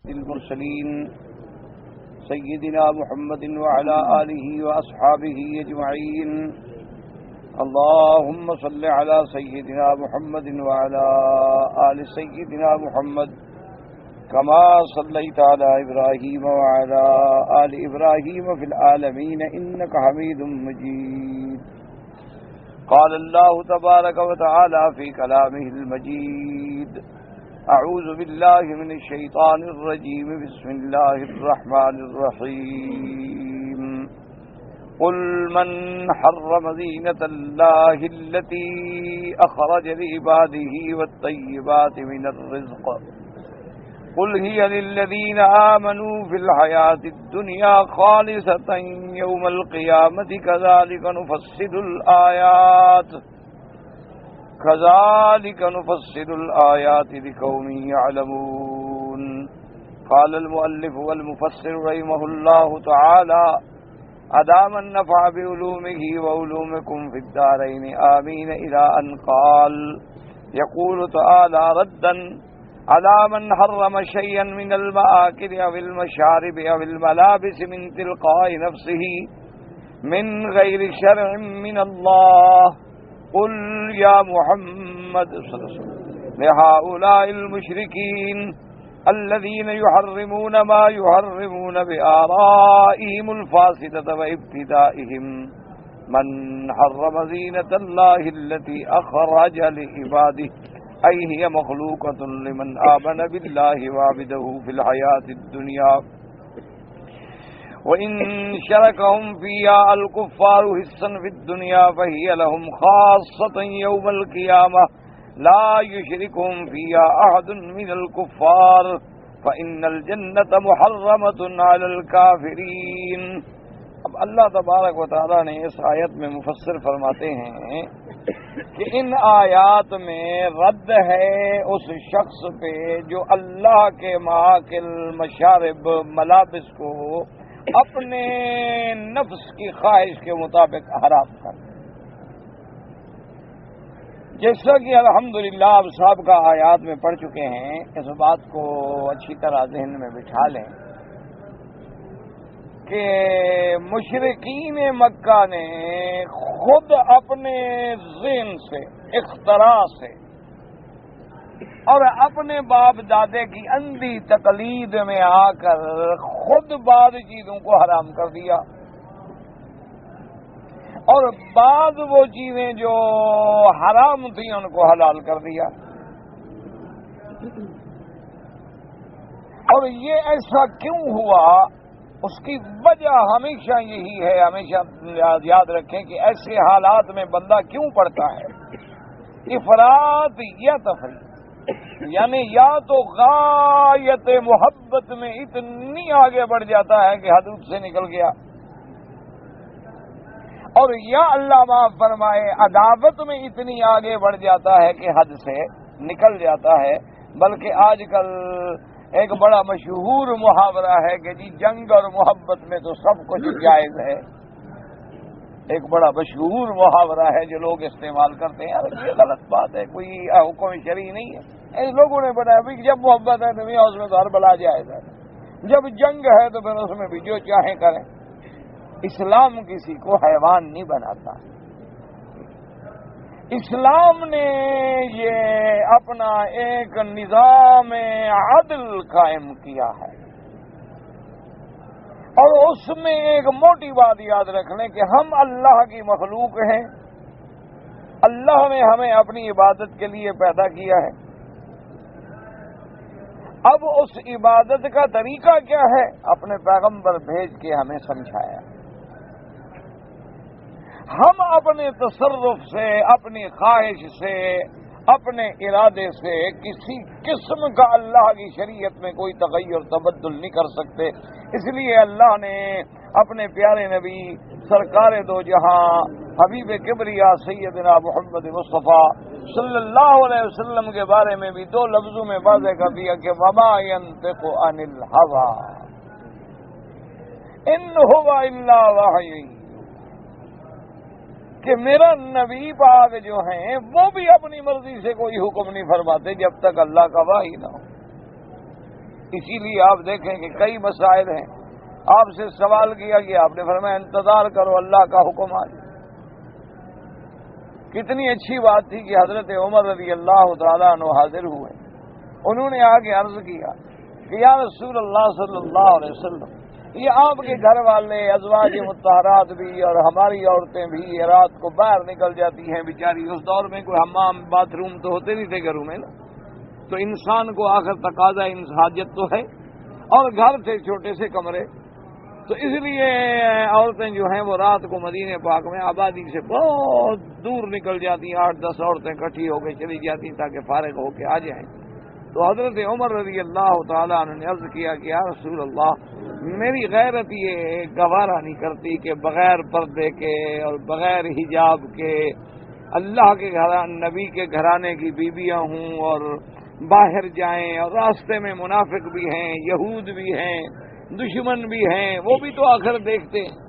المرسلين سيدنا محمد وعلى آله وأصحابه أجمعين. اللهم صل على سيدنا محمد وعلى آل سيدنا محمد كما صليت على إبراهيم وعلى آل إبراهيم في العالمين إنك حميد مجيد. قال الله تبارك وتعالى في كلامه المجيد: أعوذ بالله من الشيطان الرجيم. بسم الله الرحمن الرحيم. قل من حرم زينة الله التي أخرج لعباده والطيبات من الرزق قل هي للذين آمنوا في الحياة الدنيا خالصة يوم القيامة كذلك نفصل الآيات لقوم يعلمون. قال المؤلف والمفسر رحمه الله تعالى: أدام النفع بعلومه وعلومكم في الدارين آمين. إلى أن قال: يقول تعالى ردا على من حرم شيئا من المآكل أو المشارب أو الملابس من تلقاء نفسه من غير شرع من الله. قل يا محمد صلى الله عليه وسلم لهؤلاء المشركين الذين يحرمون ما يحرمون بآرائهم الفاسدة وابتدائهم: من حرم زينة الله التي أخرج لعباده أي هي مخلوقة لمن آمن بالله وعبده في الحياة الدنيا، وإن شركهم فيها الكفار حصا في الدنيا فهي لهم خاصة يوم القيامة لا يشركهم فيها أحد من الكفار فإن الجنة محرمة على الكافرين. اب اللہ تبارک و تعالیٰ نے اس آیت میں مفسر فرماتے ہیں کہ ان آیات میں رد ہے اس شخص پہ جو اللہ کے مآکل، مشارب، ملابس کو اپنے نفس کی خواہش کے مطابق حرام کر. جیسا کہ الحمدللہ آپ سابقہ آیات میں پڑھ چکے ہیں، اس بات کو اچھی طرح ذہن میں بٹھا لیں کہ مشرکین مکہ نے خود اپنے ذہن سے، اختراع سے اور اپنے باپ دادے کی اندھی تقلید میں آ کر خود بعض چیزوں کو حرام کر دیا اور بعض وہ چیزیں جو حرام تھیں ان کو حلال کر دیا. اور یہ ایسا کیوں ہوا؟ اس کی وجہ ہمیشہ یہی ہے، ہمیشہ یاد رکھیں کہ ایسے حالات میں بندہ کیوں پڑتا ہے: افراط یا تفریط. یعنی یا تو غایت محبت میں اتنی آگے بڑھ جاتا ہے کہ حدود سے نکل گیا، اور یا اللہ معاف فرمائے عداوت میں اتنی آگے بڑھ جاتا ہے کہ حد سے نکل جاتا ہے. بلکہ آج کل ایک بڑا مشہور محاورہ ہے کہ جی جنگ اور محبت میں تو سب کچھ جائز ہے. ایک بڑا مشہور محاورہ ہے جو لوگ استعمال کرتے ہیں. یہ غلط بات ہے، کوئی حکم شرعی نہیں ہے. ان لوگوں نے بتایا بھی جب محبت ہے تو اس میں تو ہر بلا جائز ہے، جب جنگ ہے تو پھر اس میں بھی جو چاہیں کریں. اسلام کسی کو حیوان نہیں بناتا. اسلام نے یہ اپنا ایک نظام عدل قائم کیا ہے، اور اس میں ایک موٹی بات یاد رکھ لیں کہ ہم اللہ کی مخلوق ہیں. اللہ نے ہمیں اپنی عبادت کے لیے پیدا کیا ہے. اب اس عبادت کا طریقہ کیا ہے؟ اپنے پیغمبر بھیج کے ہمیں سمجھایا. ہم اپنے تصرف سے، اپنی خواہش سے، اپنے ارادے سے کسی قسم کا اللہ کی شریعت میں کوئی تغیر تبدل نہیں کر سکتے. اس لیے اللہ نے اپنے پیارے نبی سرکار دو جہاں حبیب کبریا سیدنا محمد مصطفیٰ صلی اللہ علیہ وسلم کے بارے میں بھی دو لفظوں میں واضح کر دیا کہ وما ينطق عن الهوى ان هو الا وحی، کہ میرا نبی پاک جو ہیں وہ بھی اپنی مرضی سے کوئی حکم نہیں فرماتے جب تک اللہ کا وحی نہ ہو. اسی لیے آپ دیکھیں کہ کئی مسائل ہیں، آپ سے سوال کیا گیا، آپ نے فرمایا انتظار کرو اللہ کا حکم آ جائے۔ کتنی اچھی بات تھی کہ حضرت عمر رضی اللہ تعالیٰ عنہ حاضر ہوئے، انہوں نے آگے عرض کیا کہ یا رسول اللہ صلی اللہ علیہ وسلم، یہ آپ کے گھر والے ازواج مطہرات بھی اور ہماری عورتیں بھی رات کو باہر نکل جاتی ہیں بیچاری، اس دور میں کوئی حمام باتھ روم تو ہوتے نہیں تھے گھروں میں نا، تو انسان کو آخر تقاضا حاجت تو ہے، اور گھر تھے چھوٹے سے کمرے، تو اس لیے عورتیں جو ہیں وہ رات کو مدینے پاک میں آبادی سے بہت دور نکل جاتی ہیں، 8-10 عورتیں اکٹھی ہو کے چلی جاتی ہیں تاکہ فارغ ہو کے آ جائیں۔ تو حضرت عمر رضی اللہ تعالیٰ عنہ نے عرض کیا کہ یا رسول اللہ، میری غیرت یہ گوارا نہیں کرتی کہ بغیر پردے کے اور بغیر حجاب کے اللہ کے نبی کے گھرانے کی بیویاں ہوں اور باہر جائیں، اور راستے میں منافق بھی ہیں، یہود بھی ہیں، دشمن بھی ہیں، وہ بھی تو آخر دیکھتے ہیں۔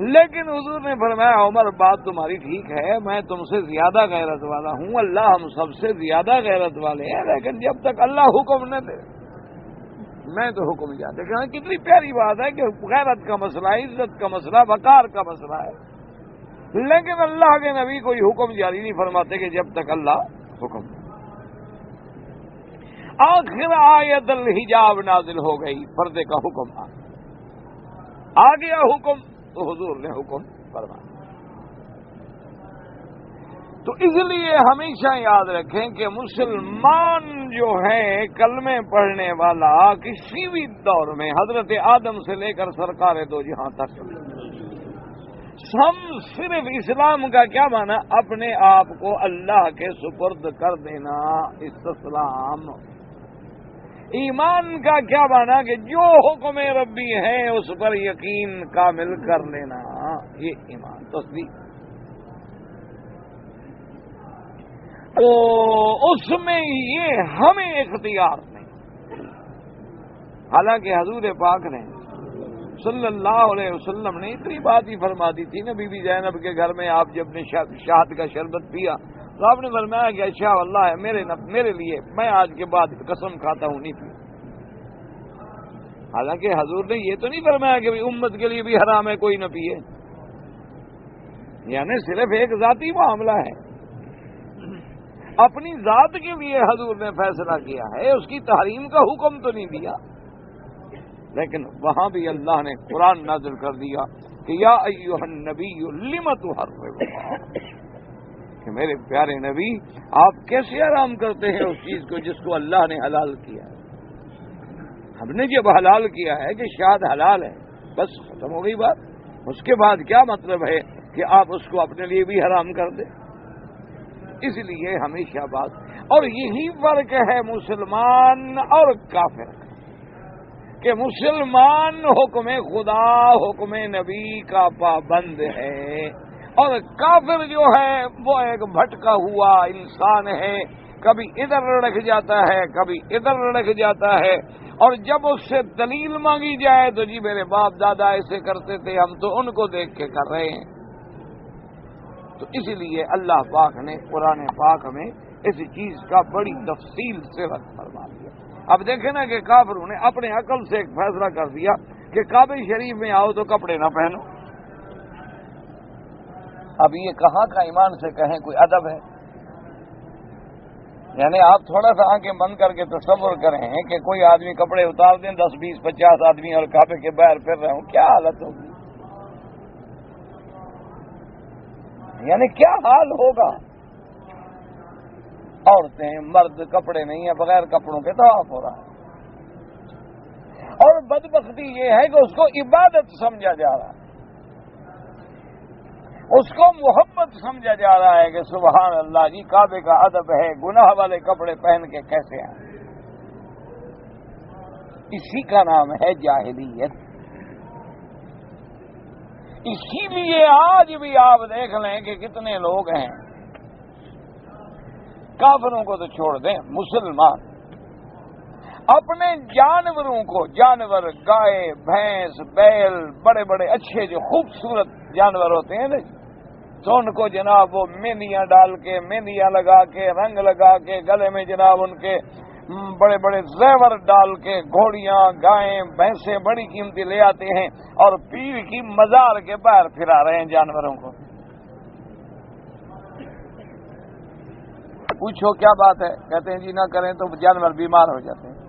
لیکن حضور نے فرمایا عمر بات تمہاری ٹھیک ہے، میں تم سے زیادہ غیرت والا ہوں، اللہ ہم سب سے زیادہ غیرت والے ہیں، لیکن جب تک اللہ حکم نہ دے میں تو حکم جاتے۔ کتنی پیاری بات ہے کہ غیرت کا مسئلہ، عزت کا مسئلہ، وقار کا مسئلہ ہے، لیکن اللہ کے نبی کوئی حکم جاری نہیں فرماتے کہ جب تک اللہ حکم دے۔ آخر آیت الحجاب نازل ہو گئی، پردے کا حکم آ گیا حکم، تو حضور نے حکم فرمایا۔ تو اس لیے ہمیشہ یاد رکھیں کہ مسلمان جو ہے کلمے پڑھنے والا کسی بھی دور میں حضرت آدم سے لے کر سرکار دو جہاں تک، ہم صرف اسلام کا کیا مانا؟ اپنے آپ کو اللہ کے سپرد کر دینا، استسلام۔ ایمان کا کیا مانا؟ کہ جو حکم ربی ہے اس پر یقین کامل کر لینا، یہ ایمان تصدیق۔ تو اس میں یہ ہمیں اختیار نہیں، حالانکہ حضور پاک نے صلی اللہ علیہ وسلم نے اتنی بات ہی فرما دی تھی نا، بی بی زینب کے گھر میں آپ جب نے شہد کا شربت پیا تو آپ نے فرمایا کہ اچھا اللہ ہے میرے لیے، میں آج کے بعد قسم کھاتا ہوں نہیں پیا۔ حالانکہ حضور نے یہ تو نہیں فرمایا کہ امت کے لیے بھی حرام ہے کوئی نہ پیے، یعنی صرف ایک ذاتی معاملہ ہے، اپنی ذات کے لیے حضور نے فیصلہ کیا ہے، اس کی تحریم کا حکم تو نہیں دیا۔ لیکن وہاں بھی اللہ نے قرآن نازل کر دیا کہ یا ایھا النبی لم تحرم، کہ میرے پیارے نبی آپ کیسے حرام کرتے ہیں اس چیز کو جس کو اللہ نے حلال کیا ہے۔ ہم نے جب حلال کیا ہے کہ شاد حلال ہے، بس ختم ہو گئی بات، اس کے بعد کیا مطلب ہے کہ آپ اس کو اپنے لیے بھی حرام کر دیں؟ اس لیے ہمیشہ بات، اور یہی فرق ہے مسلمان اور کافر، کہ مسلمان حکم خدا حکم نبی کا پابند ہے، اور کافر جو ہے وہ ایک بھٹکا ہوا انسان ہے، کبھی ادھر لڑک جاتا ہے کبھی ادھر لڑک جاتا ہے، اور جب اس سے دلیل مانگی جائے تو جی میرے باپ دادا ایسے کرتے تھے، ہم تو ان کو دیکھ کے کر رہے ہیں۔ تو اس لیے اللہ پاک نے قرآن پاک میں اس چیز کا بڑی تفصیل سے رد فرما دیا۔ اب دیکھیں نا کہ کافروں نے اپنے عقل سے ایک فیصلہ کر دیا کہ کعبہ شریف میں آؤ تو کپڑے نہ پہنو۔ اب یہ کہاں کا ایمان سے کہیں کوئی ادب ہے؟ یعنی آپ تھوڑا سا آنکھیں بند کر کے تصور کریں کہ کوئی آدمی کپڑے اتار دیں، 10 20 50 آدمی اور کعبے کے باہر پھر رہے ہوں، کیا حالت ہوگی؟ یعنی کیا حال ہوگا؟ عورتیں مرد کپڑے نہیں ہیں، بغیر کپڑوں کے طواف ہو رہا ہے، اور بدبختی یہ ہے کہ اس کو عبادت سمجھا جا رہا ہے، اس کو محبت سمجھا جا رہا ہے کہ سبحان اللہ جی کعبے کا ادب ہے، گناہ والے کپڑے پہن کے کیسے ہیں؟ اسی کا نام ہے جاہلیت۔ اسی لیے آج بھی آپ دیکھ لیں کہ کتنے لوگ ہیں، کافروں کو تو چھوڑ دیں، مسلمان اپنے جانوروں کو، جانور گائے بھینس بیل بڑے بڑے اچھے جو خوبصورت جانور ہوتے ہیں نا، تو ان کو جناب وہ مہندیاں ڈال کے، مہندیاں لگا کے، رنگ لگا کے، گلے میں جناب ان کے بڑے بڑے زیور ڈال کے گھوڑیاں گائیں بھینسیں بڑی قیمتی لے آتے ہیں اور پیر کی مزار کے باہر پھرا رہے ہیں جانوروں کو. پوچھو کیا بات ہے؟ کہتے ہیں جی نہ کریں تو جانور بیمار ہو جاتے ہیں.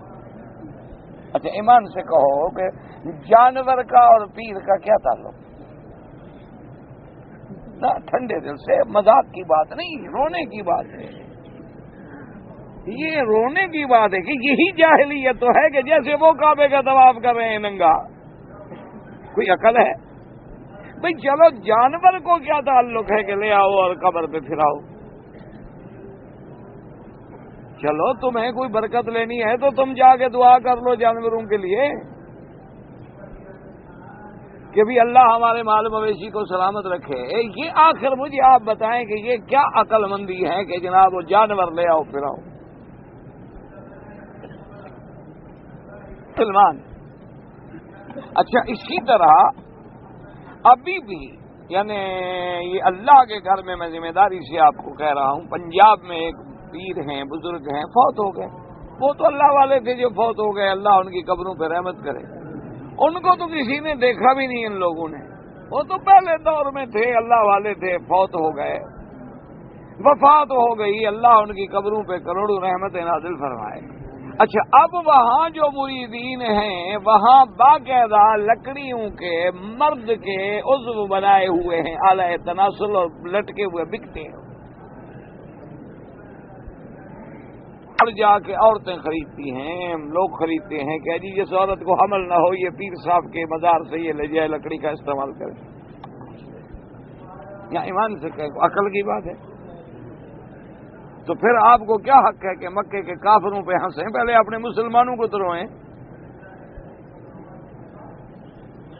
اچھا ایمان سے کہو کہ جانور کا اور پیر کا کیا تعلق؟ نہ ٹھنڈے دل سے، مذاق کی بات نہیں، رونے کی بات ہے. یہ رونے کی بات ہے کہ یہی جاہلیت تو ہے کہ جیسے وہ کعبے کا طواف کر رہے ہیں ننگا. کوئی عقل ہے بھئی؟ چلو جانور کو کیا تعلق ہے کہ لے آؤ اور قبر پہ پھراؤ؟ چلو تمہیں کوئی برکت لینی ہے تو تم جا کے دعا کر لو جانوروں کے لیے کہ بھی اللہ ہمارے مال مویشی کو سلامت رکھے. یہ آخر مجھے آپ بتائیں کہ یہ کیا عقل مندی ہے کہ جناب وہ جانور لے آؤ پھراؤ؟ سلمان. اچھا اسی طرح ابھی بھی یعنی یہ اللہ کے گھر میں ذمہ داری سے آپ کو کہہ رہا ہوں، پنجاب میں ایک پیر ہیں، بزرگ ہیں، فوت ہو گئے. وہ تو اللہ والے تھے جو فوت ہو گئے، اللہ ان کی قبروں پہ رحمت کرے. ان کو تو کسی نے دیکھا بھی نہیں ان لوگوں نے. وہ تو پہلے دور میں تھے، اللہ والے تھے، فوت ہو گئے، وفات ہو گئی، اللہ ان کی قبروں پہ کروڑوں رحمت نازل فرمائے. اچھا اب وہاں جو مریدین ہیں وہاں باقاعدہ لکڑیوں کے مرد کے عضو بنائے ہوئے ہیں، آلہ تناسل، اور لٹکے ہوئے بکتے ہیں. اور جا کے عورتیں خریدتی ہیں، لوگ خریدتے ہیں کہ جی جس عورت کو حمل نہ ہو یہ پیر صاحب کے مزار سے یہ لے جائے، لکڑی کا استعمال کرے. یا ایمان سے کہ عقل کی بات ہے؟ تو پھر آپ کو کیا حق ہے کہ مکے کے کافروں پہ ہنسیں؟ پہلے اپنے مسلمانوں کو تو روئیں،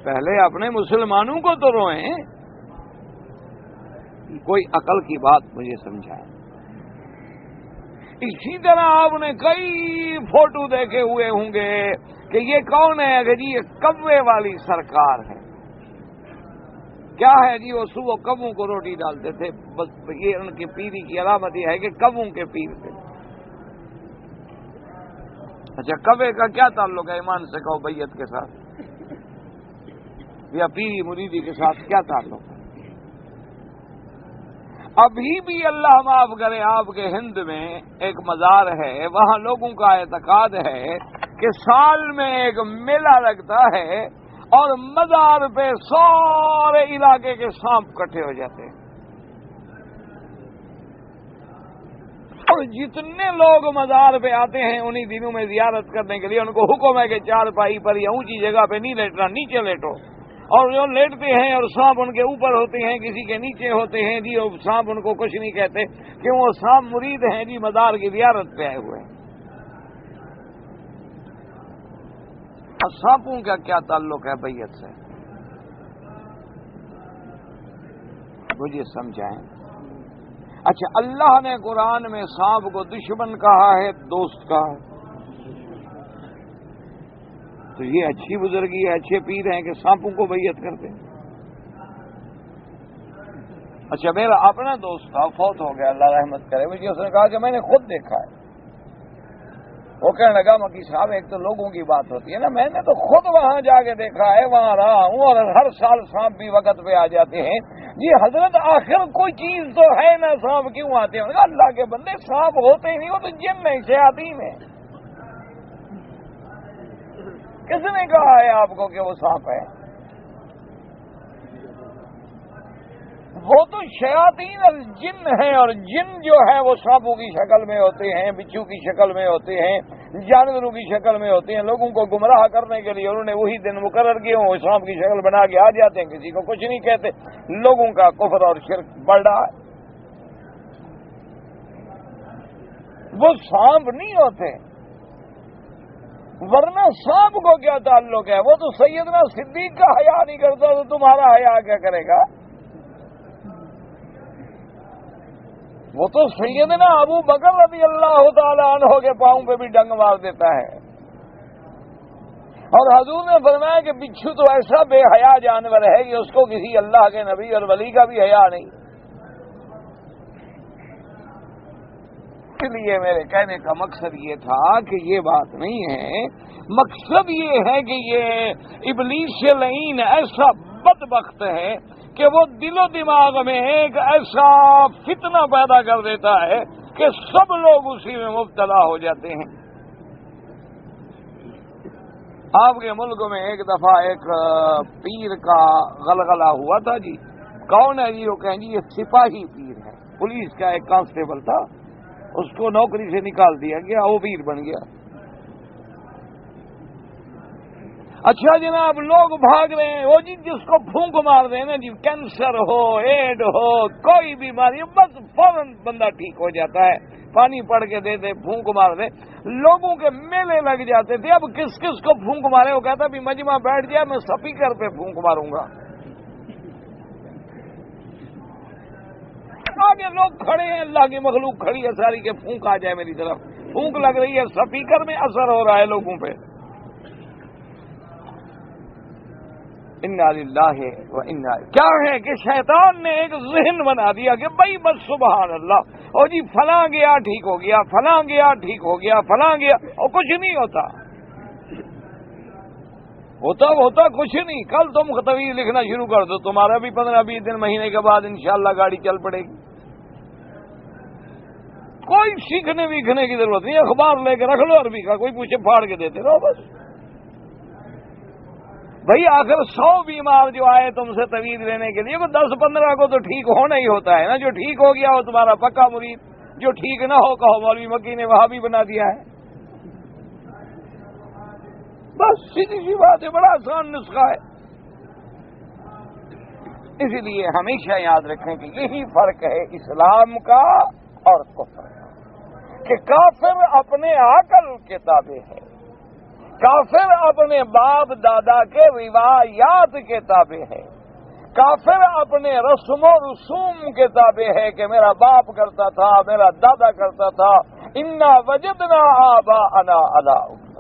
پہلے اپنے مسلمانوں کو تو روئیں. کوئی عقل کی بات مجھے سمجھائیں. اسی طرح آپ نے کئی فوٹو دیکھے ہوئے ہوں گے کہ یہ کون ہے کہ جی یہ کوے والی سرکار ہے. کیا ہے جی؟ وہ صبح کبوں کو روٹی ڈالتے تھے، بس یہ ان کی پیری کی علامت یہ ہے کہ کبوں کے پیر تھے. اچھا کوے کا کیا تعلق ہے ایمان سے کہو بیعت کے ساتھ یا پیری مریدی کے ساتھ کیا تعلق ہے؟ ابھی بھی اللہ معاف کرے آپ کے ہند میں ایک مزار ہے، وہاں لوگوں کا اعتقاد ہے کہ سال میں ایک میلہ لگتا ہے اور مزار پہ سارے علاقے کے سانپ اکٹھے ہو جاتے ہیں، اور جتنے لوگ مزار پہ آتے ہیں انہی دنوں میں زیارت کرنے کے لیے ان کو حکم ہے کہ چارپائی پر یا اونچی جگہ پہ نہیں لیٹنا، نیچے لیٹو. اور جو لیٹتے ہیں اور سانپ ان کے اوپر ہوتے ہیں، کسی کے نیچے ہوتے ہیں جی، اور سانپ ان کو کچھ نہیں کہتے کہ وہ سانپ مرید ہیں جی، مزار کی زیارت پہ آئے ہوئے ہیں. سانپوں کا کیا تعلق ہے بیعت سے؟ مجھے سمجھائیں. اچھا اللہ نے قرآن میں سانپ کو دشمن کہا ہے، دوست کہا ہے، تو یہ اچھی بزرگی ہے، اچھے پیر ہیں کہ سانپوں کو بیعت کرتے ہیں. اچھا میرا اپنا دوست تھا، فوت ہو گیا، اللہ رحمت کرے. مجھے اس نے کہا کہ میں نے خود دیکھا ہے. وہ کہنے لگا مکی صاحب ایک تو لوگوں کی بات ہوتی ہے نا، میں نے تو خود وہاں جا کے دیکھا ہے، وہاں رہا ہوں، اور ہر سال سانپ بھی وقت پہ آ جاتے ہیں. جی حضرت آخر کوئی چیز تو ہے نا، سانپ کیوں آتے ہیں؟ اللہ کے بندے سانپ ہوتے ہی نہیں، وہ تو جن نہیں شیاطین ہیں. کس نے کہا ہے آپ کو کہ وہ سانپ ہے؟ وہ تو شیاطین الجن ہیں، اور جن جو ہے وہ سانپوں کی شکل میں ہوتے ہیں، بچھو کی شکل میں ہوتے ہیں، جانوروں کی شکل میں ہوتے ہیں. لوگوں کو گمراہ کرنے کے لیے انہوں نے وہی دن مقرر کیے ہوں، سانپ کی شکل بنا کے آ جاتے ہیں، کسی کو کچھ نہیں کہتے. لوگوں کا کفر اور شرک بڑھ رہا ہے. وہ سانپ نہیں ہوتے، ورنہ سانپ کو کیا تعلق ہے؟ وہ تو سیدنا صدیق کا حیا نہیں کرتا تو تمہارا حیا کیا کرے گا؟ وہ تو سیدنا ابو بکر رضی اللہ تعالی عنہ کے پاؤں پہ بھی ڈنگ مار دیتا ہے. اور حضور نے فرمایا کہ بچھو تو ایسا بے حیا جانور ہے کہ اس کو کسی اللہ کے نبی اور ولی کا بھی حیا نہیں. اس لیے میرے کہنے کا مقصد یہ تھا کہ یہ بات نہیں ہے، مقصد یہ ہے کہ یہ ابلیس لعین ایسا بدبخت ہے کہ وہ دل و دماغ میں ایک ایسا فتنہ پیدا کر دیتا ہے کہ سب لوگ اسی میں مبتلا ہو جاتے ہیں۔ آپ کے ملک میں ایک دفعہ ایک پیر کا غلغلہ ہوا تھا جی۔ کون ہے جی؟ وہ کہیں جی یہ سپاہی پیر ہے، پولیس کا ایک کانسٹیبل تھا، اس کو نوکری سے نکال دیا گیا، وہ پیر بن گیا۔ اچھا جناب، لوگ بھاگ رہے ہیں، وہ جی جس کو پھونک مار دیں نا جی، کینسر ہو، ایڈ ہو، کوئی بیماری، بس فوراً بندہ ٹھیک ہو جاتا ہے، پانی پڑ کے دے دے، پھونک مار دے۔ لوگوں کے میلے لگ جاتے تھے، اب کس کس کو پھونک مارے؟ وہ کہتا بھی مجمع بیٹھ جائے، میں سپیکر پہ پھونک ماروں گا۔ آگے لوگ کھڑے ہیں، اللہ کی مخلوق کھڑی ہے ساری، کے پھونک آ جائے میری طرف، پھونک لگ رہی ہے، سپیکر میں اثر ہو رہا ہے لوگوں پہ۔ انا للہ و انا، کیا ہے کہ شیطان نے ایک ذہن بنا دیا کہ بھائی بس سبحان اللہ، اور جی فلاں گیا ٹھیک ہو گیا، فلاں گیا ٹھیک ہو گیا، فلاں گیا، اور کچھ نہیں ہوتا کچھ نہیں۔ کل تم طویل لکھنا شروع کر دو، تمہارا بھی 15-20 دن مہینے کے بعد انشاءاللہ گاڑی چل پڑے گی۔ کوئی سیکھنے ویکھنے کی ضرورت نہیں، اخبار لے کے رکھ لو عربی کا، کوئی پوچھے پھاڑ کے دیتے رہو بس۔ بھئی آخر 100 بیمار جو آئے تم سے طویل لینے کے لیے، 10-15 کو تو ٹھیک ہونا ہی ہوتا ہے نا۔ جو ٹھیک ہو گیا وہ تمہارا پکا مرید، جو ٹھیک نہ ہو کہو مولوی مکی نے وہاں بھی بنا دیا ہے، بس سیدھی سی بات ہے، بڑا آسان نسخہ ہے۔ اسی لیے ہمیشہ یاد رکھیں کہ یہی فرق ہے اسلام کا اور کفر کا، کہ کافر اپنے عقل کے تابع ہے، کافر اپنے باپ دادا کے روایات کے تابع ہے، کافر اپنے رسم و رسوم کے تابع ہے کہ میرا باپ کرتا تھا، میرا دادا کرتا تھا، انا وجدنا آباءنا علی امت،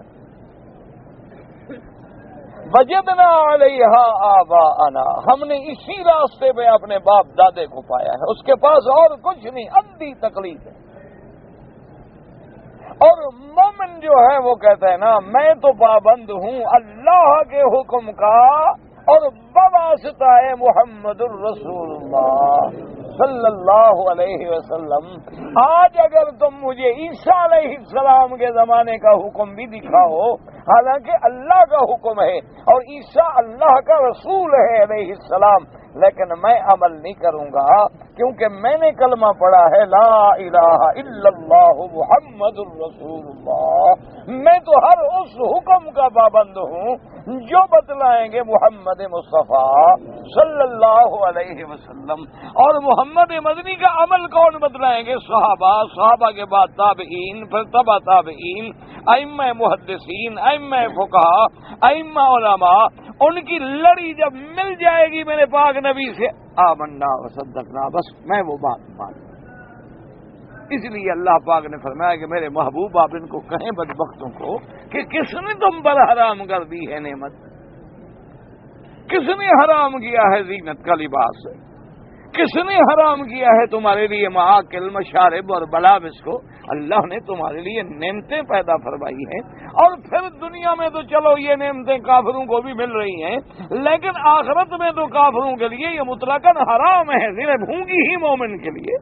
وجدنا علیہا آباءنا، ہم نے اسی راستے پہ اپنے باپ دادے کو پایا ہے، اس کے پاس اور کچھ نہیں، اندھی تقلید ہے۔ اور مومن جو ہے وہ کہتا ہے نا، میں تو پابند ہوں اللہ کے حکم کا اور بواسطہ محمد الرسول اللہ صلی اللہ علیہ وسلم۔ آج اگر تم مجھے عیسیٰ علیہ السلام کے زمانے کا حکم بھی دکھاؤ، حالانکہ اللہ کا حکم ہے اور عیسیٰ اللہ کا رسول ہے علیہ السلام، لیکن میں عمل نہیں کروں گا، کیونکہ میں نے کلمہ پڑھا ہے لا الہ الا اللہ محمد الرسول اللہ۔ میں تو ہر اس حکم کا پابند ہوں جو بتلائیں گے محمد مصطفیٰ صلی اللہ علیہ وسلم۔ اور محمد مدنی کا عمل کون بتلائیں گے؟ صحابہ، صحابہ کے بعد تابعین، پھر تبع تابعین، ائمہ محدثین، ائمہ فقہا، ائمہ علماء۔ ان کی لڑی جب مل جائے گی میرے پاک نبی سے، آمنا وصدقنا، بس میں وہ بات مان۔ اس لیے اللہ پاک نے فرمایا کہ میرے محبوب آپ ان کو کہیں بدبختوں کو کہ کس نے تم پر حرام کر دی ہے نعمت، کس نے حرام کیا ہے زینت کا لباس، کس نے حرام کیا ہے تمہارے لیے معاکل، مشارب اور ملابس کو؟ اللہ نے تمہارے لیے نعمتیں پیدا فرمائی ہیں، اور پھر دنیا میں تو چلو یہ نعمتیں کافروں کو بھی مل رہی ہیں، لیکن آخرت میں تو کافروں کے لیے یہ مطلقاً حرام ہے، صرف ہوں گی ہی مومن کے لیے۔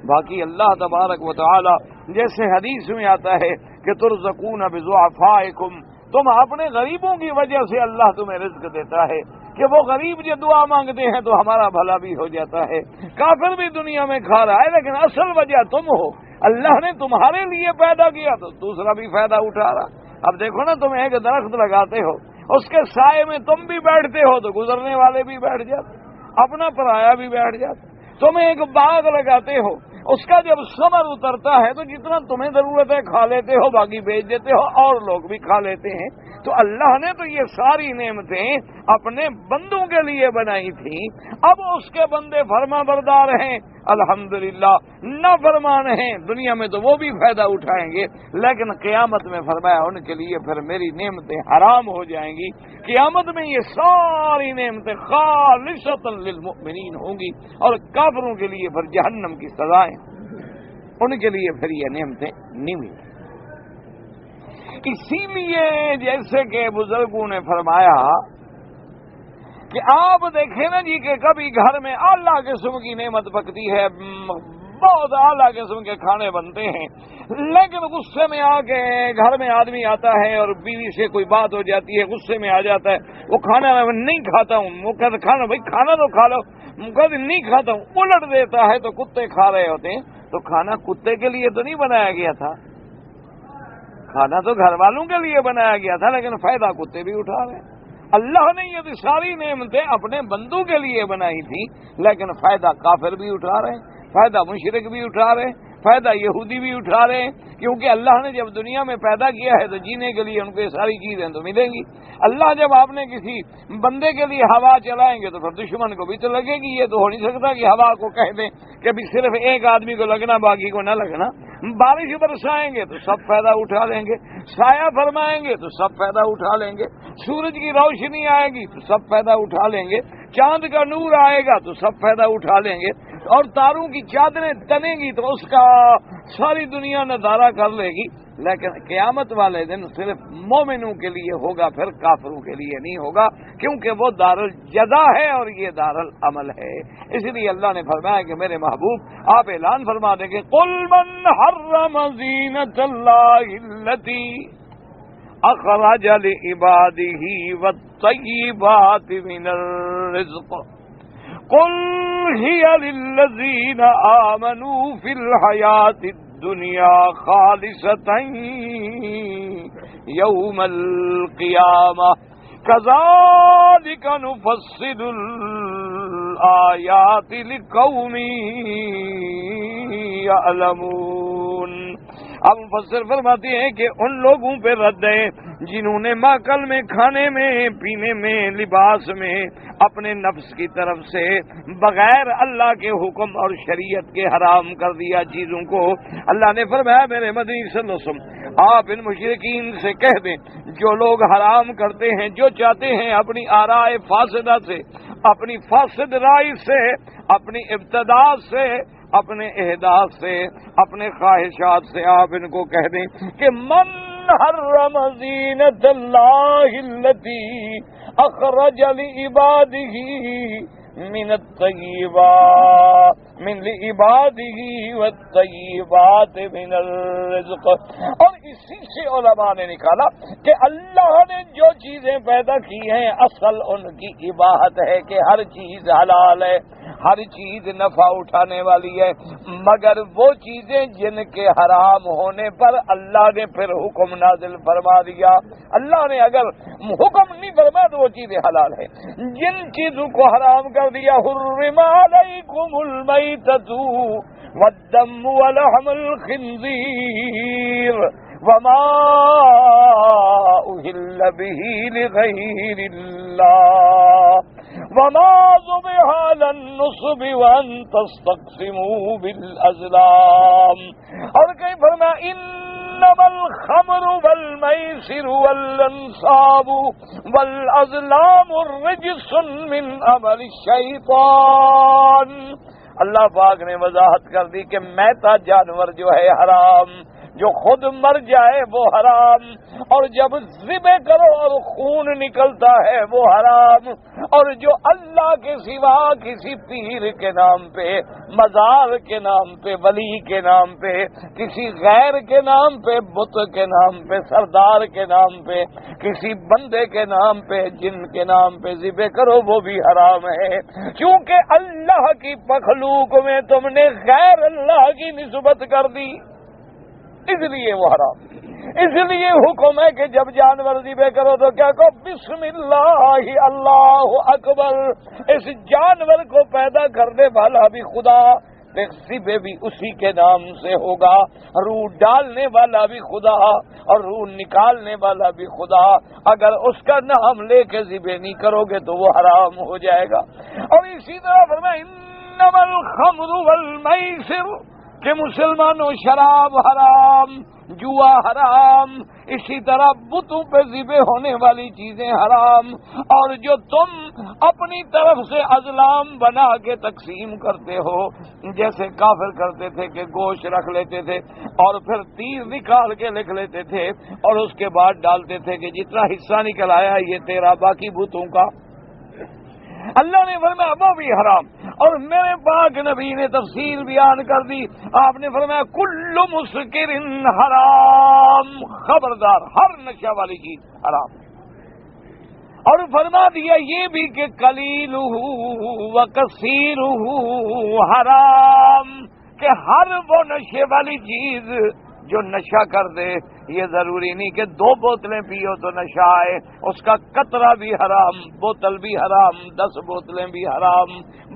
باقی اللہ تبارک و تعالی جیسے حدیث میں آتا ہے کہ ترزقون بضعفائکم، تم اپنے غریبوں کی وجہ سے اللہ تمہیں رزق دیتا ہے، کہ وہ غریب جو دعا مانگتے ہیں تو ہمارا بھلا بھی ہو جاتا ہے۔ کافر بھی دنیا میں کھا رہا ہے، لیکن اصل وجہ تم ہو، اللہ نے تمہارے لیے پیدا کیا تو دوسرا بھی فائدہ اٹھا رہا۔ اب دیکھو نا، تم ایک درخت لگاتے ہو، اس کے سائے میں تم بھی بیٹھتے ہو تو گزرنے والے بھی بیٹھ جاتے، اپنا پرایا بھی بیٹھ جاتا۔ تم ایک باغ لگاتے ہو، اس کا جب ثمر اترتا ہے تو جتنا تمہیں ضرورت ہے کھا لیتے ہو، باقی بیچ دیتے ہو اور لوگ بھی کھا لیتے ہیں۔ تو اللہ نے تو یہ ساری نعمتیں اپنے بندوں کے لیے بنائی تھیں، اب اس کے بندے فرما بردار ہیں الحمدللہ، نافرمان ہیں دنیا میں تو وہ بھی فائدہ اٹھائیں گے، لیکن قیامت میں فرمایا ان کے لیے پھر میری نعمتیں حرام ہو جائیں گی۔ قیامت میں یہ ساری نعمتیں خالصۃ للمؤمنین ہوں گی، اور کافروں کے لیے پھر جہنم کی سزائیں۔ ان کے لیے پھر یہ نعمتیں نہیں ملیں۔ اسی لیے جیسے کہ بزرگوں نے فرمایا کہ آپ دیکھیں نا جی کہ کبھی گھر میں اعلیٰ قسم کی نعمت پکتی ہے، بہت اعلیٰ قسم کے کھانے بنتے ہیں، لیکن غصے میں آ کے گھر میں آدمی آتا ہے اور بیوی سے کوئی بات ہو جاتی ہے، غصے میں آ جاتا ہے، وہ کھانا میں نہیں کھاتا ہوں، وہ کہتا کھانا بھائی کھانا تو کھا لو، کہتے نہیں کھاتا ہوں، الٹ دیتا ہے تو کتے کھا رہے ہوتے ہیں۔ تو کھانا کتے کے لیے تو نہیں بنایا گیا تھا، کھانا تو گھر والوں کے لیے بنایا گیا تھا، لیکن فائدہ کتے بھی اٹھا رہے ہیں۔ اللہ نے یہ ساری نعمتیں اپنے بندوں کے لیے بنائی تھی، لیکن فائدہ کافر بھی اٹھا رہے ہیں، فائدہ مشرک بھی اٹھا رہے ہیں، فائدہ یہودی بھی اٹھا رہے ہیں، کیونکہ اللہ نے جب دنیا میں پیدا کیا ہے تو جینے کے لیے ان کو یہ ساری چیزیں تو ملیں گی۔ اللہ جب آپ نے کسی بندے کے لیے ہوا چلائیں گے تو پھر دشمن کو بھی تو لگے گی۔ یہ تو ہو نہیں سکتا کہ ہوا کو کہہ دیں کہ ابھی صرف ایک آدمی کو لگنا باقی کو نہ لگنا۔ بارش برسائیں گے تو سب فائدہ اٹھا لیں گے، سایہ فرمائیں گے تو سب فائدہ اٹھا لیں گے، سورج کی روشنی آئے گی تو سب فائدہ اٹھا لیں گے، چاند کا نور آئے گا تو سب فائدہ اٹھا لیں گے، اور تاروں کی چادریں تنیں گی تو اس کا ساری دنیا نظارہ کر لے گی۔ لیکن قیامت والے دن صرف مومنوں کے لیے ہوگا، پھر کافروں کے لیے نہیں ہوگا، کیونکہ وہ دار الجزا ہے اور یہ دار العمل ہے۔ اس لیے اللہ نے فرمایا کہ میرے محبوب آپ اعلان فرما دیں کہ قل من حرم زینۃ اللہ التی اخرج لعباده والطیبات من الرزق قل هي للذین آمنوا فی الحیاۃ الدنیا خالصۃ یوم القیامہ کذالک نفصل الآیات لقوم یعلمون۔ اب مفسر فرماتے ہیں کہ ان لوگوں پہ رد ہے جنہوں نے ماکل میں، کھانے میں، پینے میں، لباس میں اپنے نفس کی طرف سے بغیر اللہ کے حکم اور شریعت کے حرام کر دیا چیزوں کو۔ اللہ نے فرمایا میرے مدنی صلی اللہ علیہ وسلم آپ ان مشرکین سے کہہ دیں جو لوگ حرام کرتے ہیں، جو چاہتے ہیں اپنی آرائے فاسدہ سے، اپنی فاسد رائے سے، اپنی ابتداء سے، اپنے احداث سے، اپنے خواہشات سے، آپ ان کو کہہ دیں کہ من حرم زینۃ اللہ التی اخرج لعباده من الطیبات من لعباده والطیبات من الرزق۔ اور اسی سے علماء نے نکالا کہ اللہ نے جو چیزیں پیدا کی ہیں اصل ان کی اباحت ہے کہ ہر چیز حلال ہے، ہر چیز نفع اٹھانے والی ہے، مگر وہ چیزیں جن کے حرام ہونے پر اللہ نے پھر حکم نازل فرما دیا۔ اللہ نے اگر حکم نہیں فرمایا تو وہ چیزیں حلال ہے۔ جن چیزوں کو حرام کر دیا حرم علیکم المیتۃ والدم ولحم الخنزیر وما اہل به لغیر اللہ وما ذبح علی النصب وان تستقسموا بالازلام۔ اور کہیں فرمایا انما الخمر والمیسر والانصاب والازلام رجس من عمل الشیطان۔ اللہ پاک نے وضاحت کر دی کہ میتا جانور جو ہے حرام، جو خود مر جائے وہ حرام، اور جب ذبح کرو اور خون نکلتا ہے وہ حرام، اور جو اللہ کے سوا کسی پیر کے نام پہ، مزار کے نام پہ، ولی کے نام پہ، کسی غیر کے نام پہ، بت کے نام پہ، سردار کے نام پہ، کسی بندے کے نام پہ، جن کے نام پہ ذبح کرو وہ بھی حرام ہے، کیونکہ اللہ کی مخلوق میں تم نے غیر اللہ کی نسبت کر دی، اس لیے وہ حرام۔ اس لیے حکم ہے کہ جب جانور ذبح کرو تو کیا کہو بسم اللہ اللہ اکبر۔ اس جانور کو پیدا کرنے والا بھی خدا، ذبح بھی اسی کے نام سے ہوگا، روح ڈالنے والا بھی خدا اور روح نکالنے والا بھی خدا۔ اگر اس کا نام لے کے ذبح نہیں کرو گے تو وہ حرام ہو جائے گا۔ اور اسی طرح فرمایا انما الخمر والمیسر کہ مسلمانوں شراب حرام، جوا حرام، اسی طرح بتوں پہ ذبح ہونے والی چیزیں حرام، اور جو تم اپنی طرف سے ازلام بنا کے تقسیم کرتے ہو، جیسے کافر کرتے تھے کہ گوشت رکھ لیتے تھے اور پھر تیر نکال کے لکھ لیتے تھے اور اس کے بعد ڈالتے تھے کہ جتنا حصہ نکل آیا یہ تیرا، باقی بتوں کا۔ اللہ نے فرمایا وہ بھی حرام، اور میرے پاک نبی نے تفصیل بیان کر دی، آپ نے فرمایا کل مسکر حرام، خبردار ہر نشہ والی چیز حرام، اور فرما دیا یہ بھی کہ قلیلہ و کثیرہ حرام، کہ ہر وہ نشے والی چیز جو نشہ کر دے، یہ ضروری نہیں کہ 2 بوتلیں پیو تو نشہ آئے، اس کا قطرہ بھی حرام، بوتل بھی حرام، 10 بوتلیں بھی حرام۔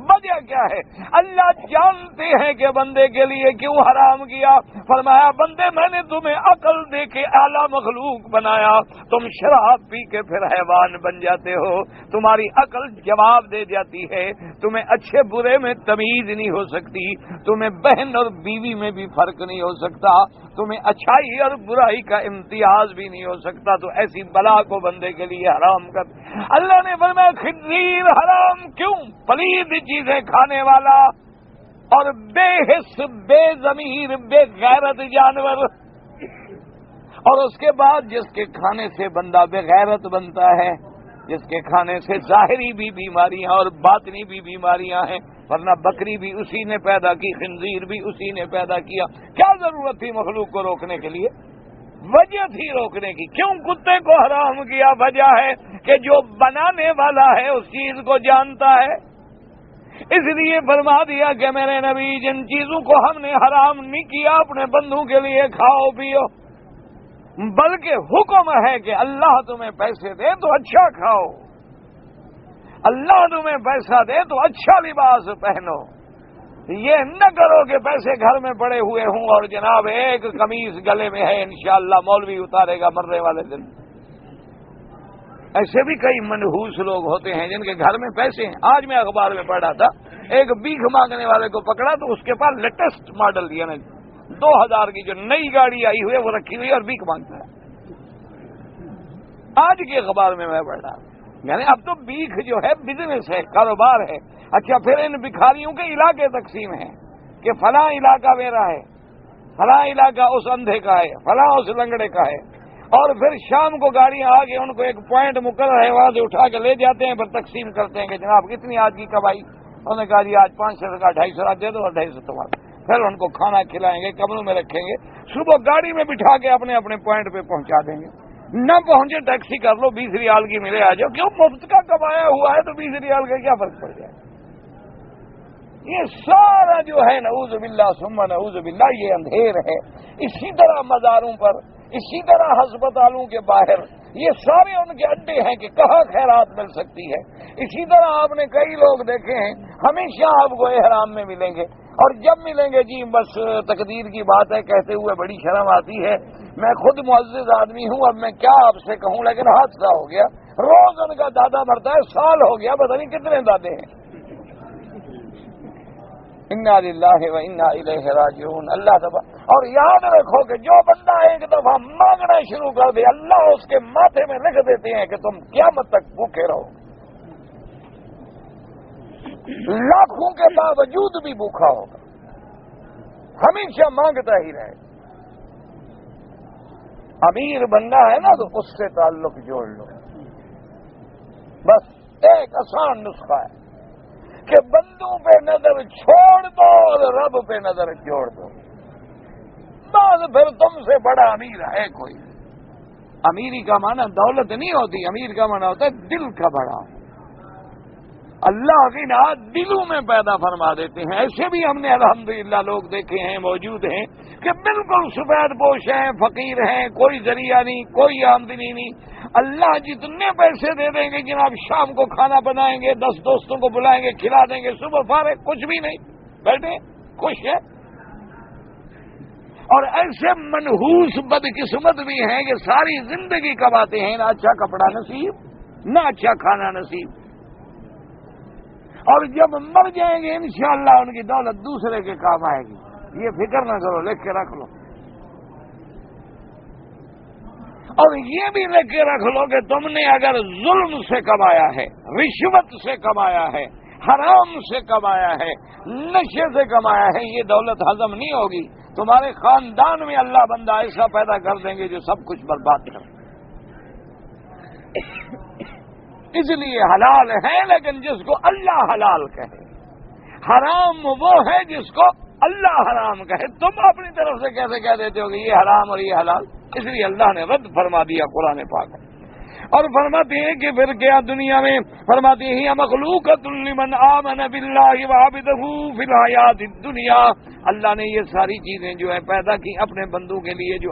وجہ کیا ہے؟ اللہ جانتے ہیں کہ بندے کے لیے کیوں حرام کیا۔ فرمایا بندے میں نے تمہیں عقل دے کے اعلیٰ مخلوق بنایا، تم شراب پی کے پھر حیوان بن جاتے ہو، تمہاری عقل جواب دے جاتی ہے، تمہیں اچھے برے میں تمیز نہیں ہو سکتی، تمہیں بہن اور بیوی میں بھی فرق نہیں ہو سکتا، تمہیں اچھائی اور برائی کا امتیاز بھی نہیں ہو سکتا، تو ایسی بلا کو بندے کے لیے حرام کر۔ اللہ نے فرمایا خنزیر حرام، کیوں؟ پلید چیزیں کھانے والا اور بے حس، بے ضمیر، بے غیرت جانور، اور اس کے بعد جس کے کھانے سے بندہ بے غیرت بنتا ہے، جس کے کھانے سے ظاہری بھی بیماریاں اور باطنی بھی بیماریاں ہیں، ورنہ بکری بھی اسی نے پیدا کی، خنزیر بھی اسی نے پیدا کیا، کیا ضرورت تھی مخلوق کو روکنے کے لیے؟ وجہ تھی روکنے کی۔ کیوں کتے کو حرام کیا؟ وجہ ہے کہ جو بنانے والا ہے اس چیز کو جانتا ہے، اس لیے فرما دیا کہ میرے نبی جن چیزوں کو ہم نے حرام نہیں کیا اپنے بندوں کے لیے کھاؤ پیو، بلکہ حکم ہے کہ اللہ تمہیں پیسے دے تو اچھا کھاؤ، اللہ تمہیں پیسہ دے تو اچھا لباس پہنو، یہ نہ کرو کہ پیسے گھر میں پڑے ہوئے ہوں اور جناب ایک قمیص گلے میں ہے انشاءاللہ مولوی اتارے گا مرنے والے دن۔ ایسے بھی کئی منحوس لوگ ہوتے ہیں جن کے گھر میں پیسے ہیں۔ آج میں اخبار میں پڑھا تھا، ایک بھیک مانگنے والے کو پکڑا تو اس کے پاس لیٹسٹ ماڈل دیا نا 2000 کی جو نئی گاڑی آئی ہوئی ہے وہ رکھی ہوئی اور بھیک مانگتا ہے۔ آج کے اخبار میں پڑھ رہا، یعنی اب تو بھیک جو ہے بزنس ہے، کاروبار ہے۔ اچھا پھر ان بھکاریوں کے علاقے تقسیم ہیں کہ فلاں علاقہ میرا ہے، فلاں علاقہ اس اندھے کا ہے، فلاں اس لنگڑے کا ہے، اور پھر شام کو گاڑیاں آ کے ان کو ایک پوائنٹ مقرر ہے وہاں سے اٹھا کے لے جاتے ہیں، پھر تقسیم کرتے ہیں کہ جناب کتنی آج کی کمائی؟ انہوں نے کہا جی آج 500 کا 250 دے دو اور 250 تمہارا۔ پھر ان کو کھانا کھلائیں گے، کمروں میں رکھیں گے، صبح گاڑی میں بٹھا کے اپنے اپنے پوائنٹ پہ پہنچا دیں گے۔ نہ پہنچے ٹیکسی کر لو، 20 ریال کی ملے آ جاؤ، کیوں؟ مفت کا کمایا ہوا ہے تو 20 ریال کا کیا فرق پڑ جائے؟ یہ سارا جو ہے نعوذ باللہ ثم نعوذ باللہ یہ اندھیر ہے۔ اسی طرح مزاروں پر، اسی طرح ہسپتالوں کے باہر یہ سارے ان کے اڈے ہیں کہ کہاں خیرات مل سکتی ہے۔ اسی طرح آپ نے کئی لوگ دیکھے ہیں ہمیشہ آپ کو احرام میں ملیں گے، اور جب ملیں گے جی بس تقدیر کی بات ہے کہتے ہوئے بڑی شرم آتی ہے، میں خود معزز آدمی ہوں، اب میں کیا آپ سے کہوں، لیکن حادثہ ہو گیا، روز ان کا دادا مرتا ہے، سال ہو گیا، پتہ نہیں کتنے دادے ہیں۔ انا للہ و انا الیہ راجعون۔ اللہ تبارک، اور یاد رکھو کہ جو بندہ ایک دفعہ مانگنا شروع کر دے اللہ اس کے ماتھے میں لکھ دیتے ہیں کہ تم قیامت تک بھوکے رہو، لاکھوں کے باوجود بھی بھوکا ہوگا، ہمیشہ مانگتا ہی رہے۔ امیر بننا ہے نا تو اس سے تعلق جوڑ لو، بس ایک آسان نسخہ ہے کہ بندوں پہ نظر چھوڑ دو اور رب پہ نظر جوڑ دو، بعد پھر تم سے بڑا امیر ہے کوئی۔ امیری کا معنی دولت نہیں ہوتی، امیر کا معنی ہوتا ہے دل کا بڑا۔ اللہ کی نعت دلوں میں پیدا فرما دیتے ہیں۔ ایسے بھی ہم نے الحمدللہ لوگ دیکھے ہیں، موجود ہیں کہ بالکل سفید پوش ہیں، فقیر ہیں، کوئی ذریعہ نہیں، کوئی آمدنی نہیں، اللہ جتنے پیسے دے دیں گے جناب شام کو کھانا بنائیں گے، 10 دوستوں کو بلائیں گے، کھلا دیں گے، صبح فارغ، کچھ بھی نہیں، بیٹھے خوش ہیں۔ اور ایسے منحوس بدقسمت بھی ہیں کہ ساری زندگی کماتے ہیں، نہ اچھا کپڑا نصیب، نہ اچھا کھانا نصیب، اور جب مر جائیں گے انشاءاللہ ان کی دولت دوسرے کے کام آئے گی۔ یہ فکر نہ کرو، لکھ کے رکھ لو، اور یہ بھی لکھ کے رکھ لو کہ تم نے اگر ظلم سے کمایا ہے، رشوت سے کمایا ہے، حرام سے کمایا ہے، نشے سے کمایا ہے، یہ دولت ہضم نہیں ہوگی، تمہارے خاندان میں اللہ بندہ ایسا پیدا کر دیں گے جو سب کچھ برباد کر دیں۔ اس لیے حلال ہے لیکن جس کو اللہ حلال کہے، حرام وہ ہے جس کو اللہ حرام کہے۔ تم اپنی طرف سے کیسے کہہ دیتے ہو کہ یہ حرام اور یہ حلال؟ اس لیے اللہ نے رد فرما دیا قرآن پاک، اور فرماتے ہیں کہ پھر کیا دنیا میں فرماتے ہیں مخلوقۃ لمن آمن باللہ وعبدہ فی الحیات الدنیا، اللہ نے یہ ساری چیزیں جو ہے پیدا کی اپنے بندوں کے لیے جو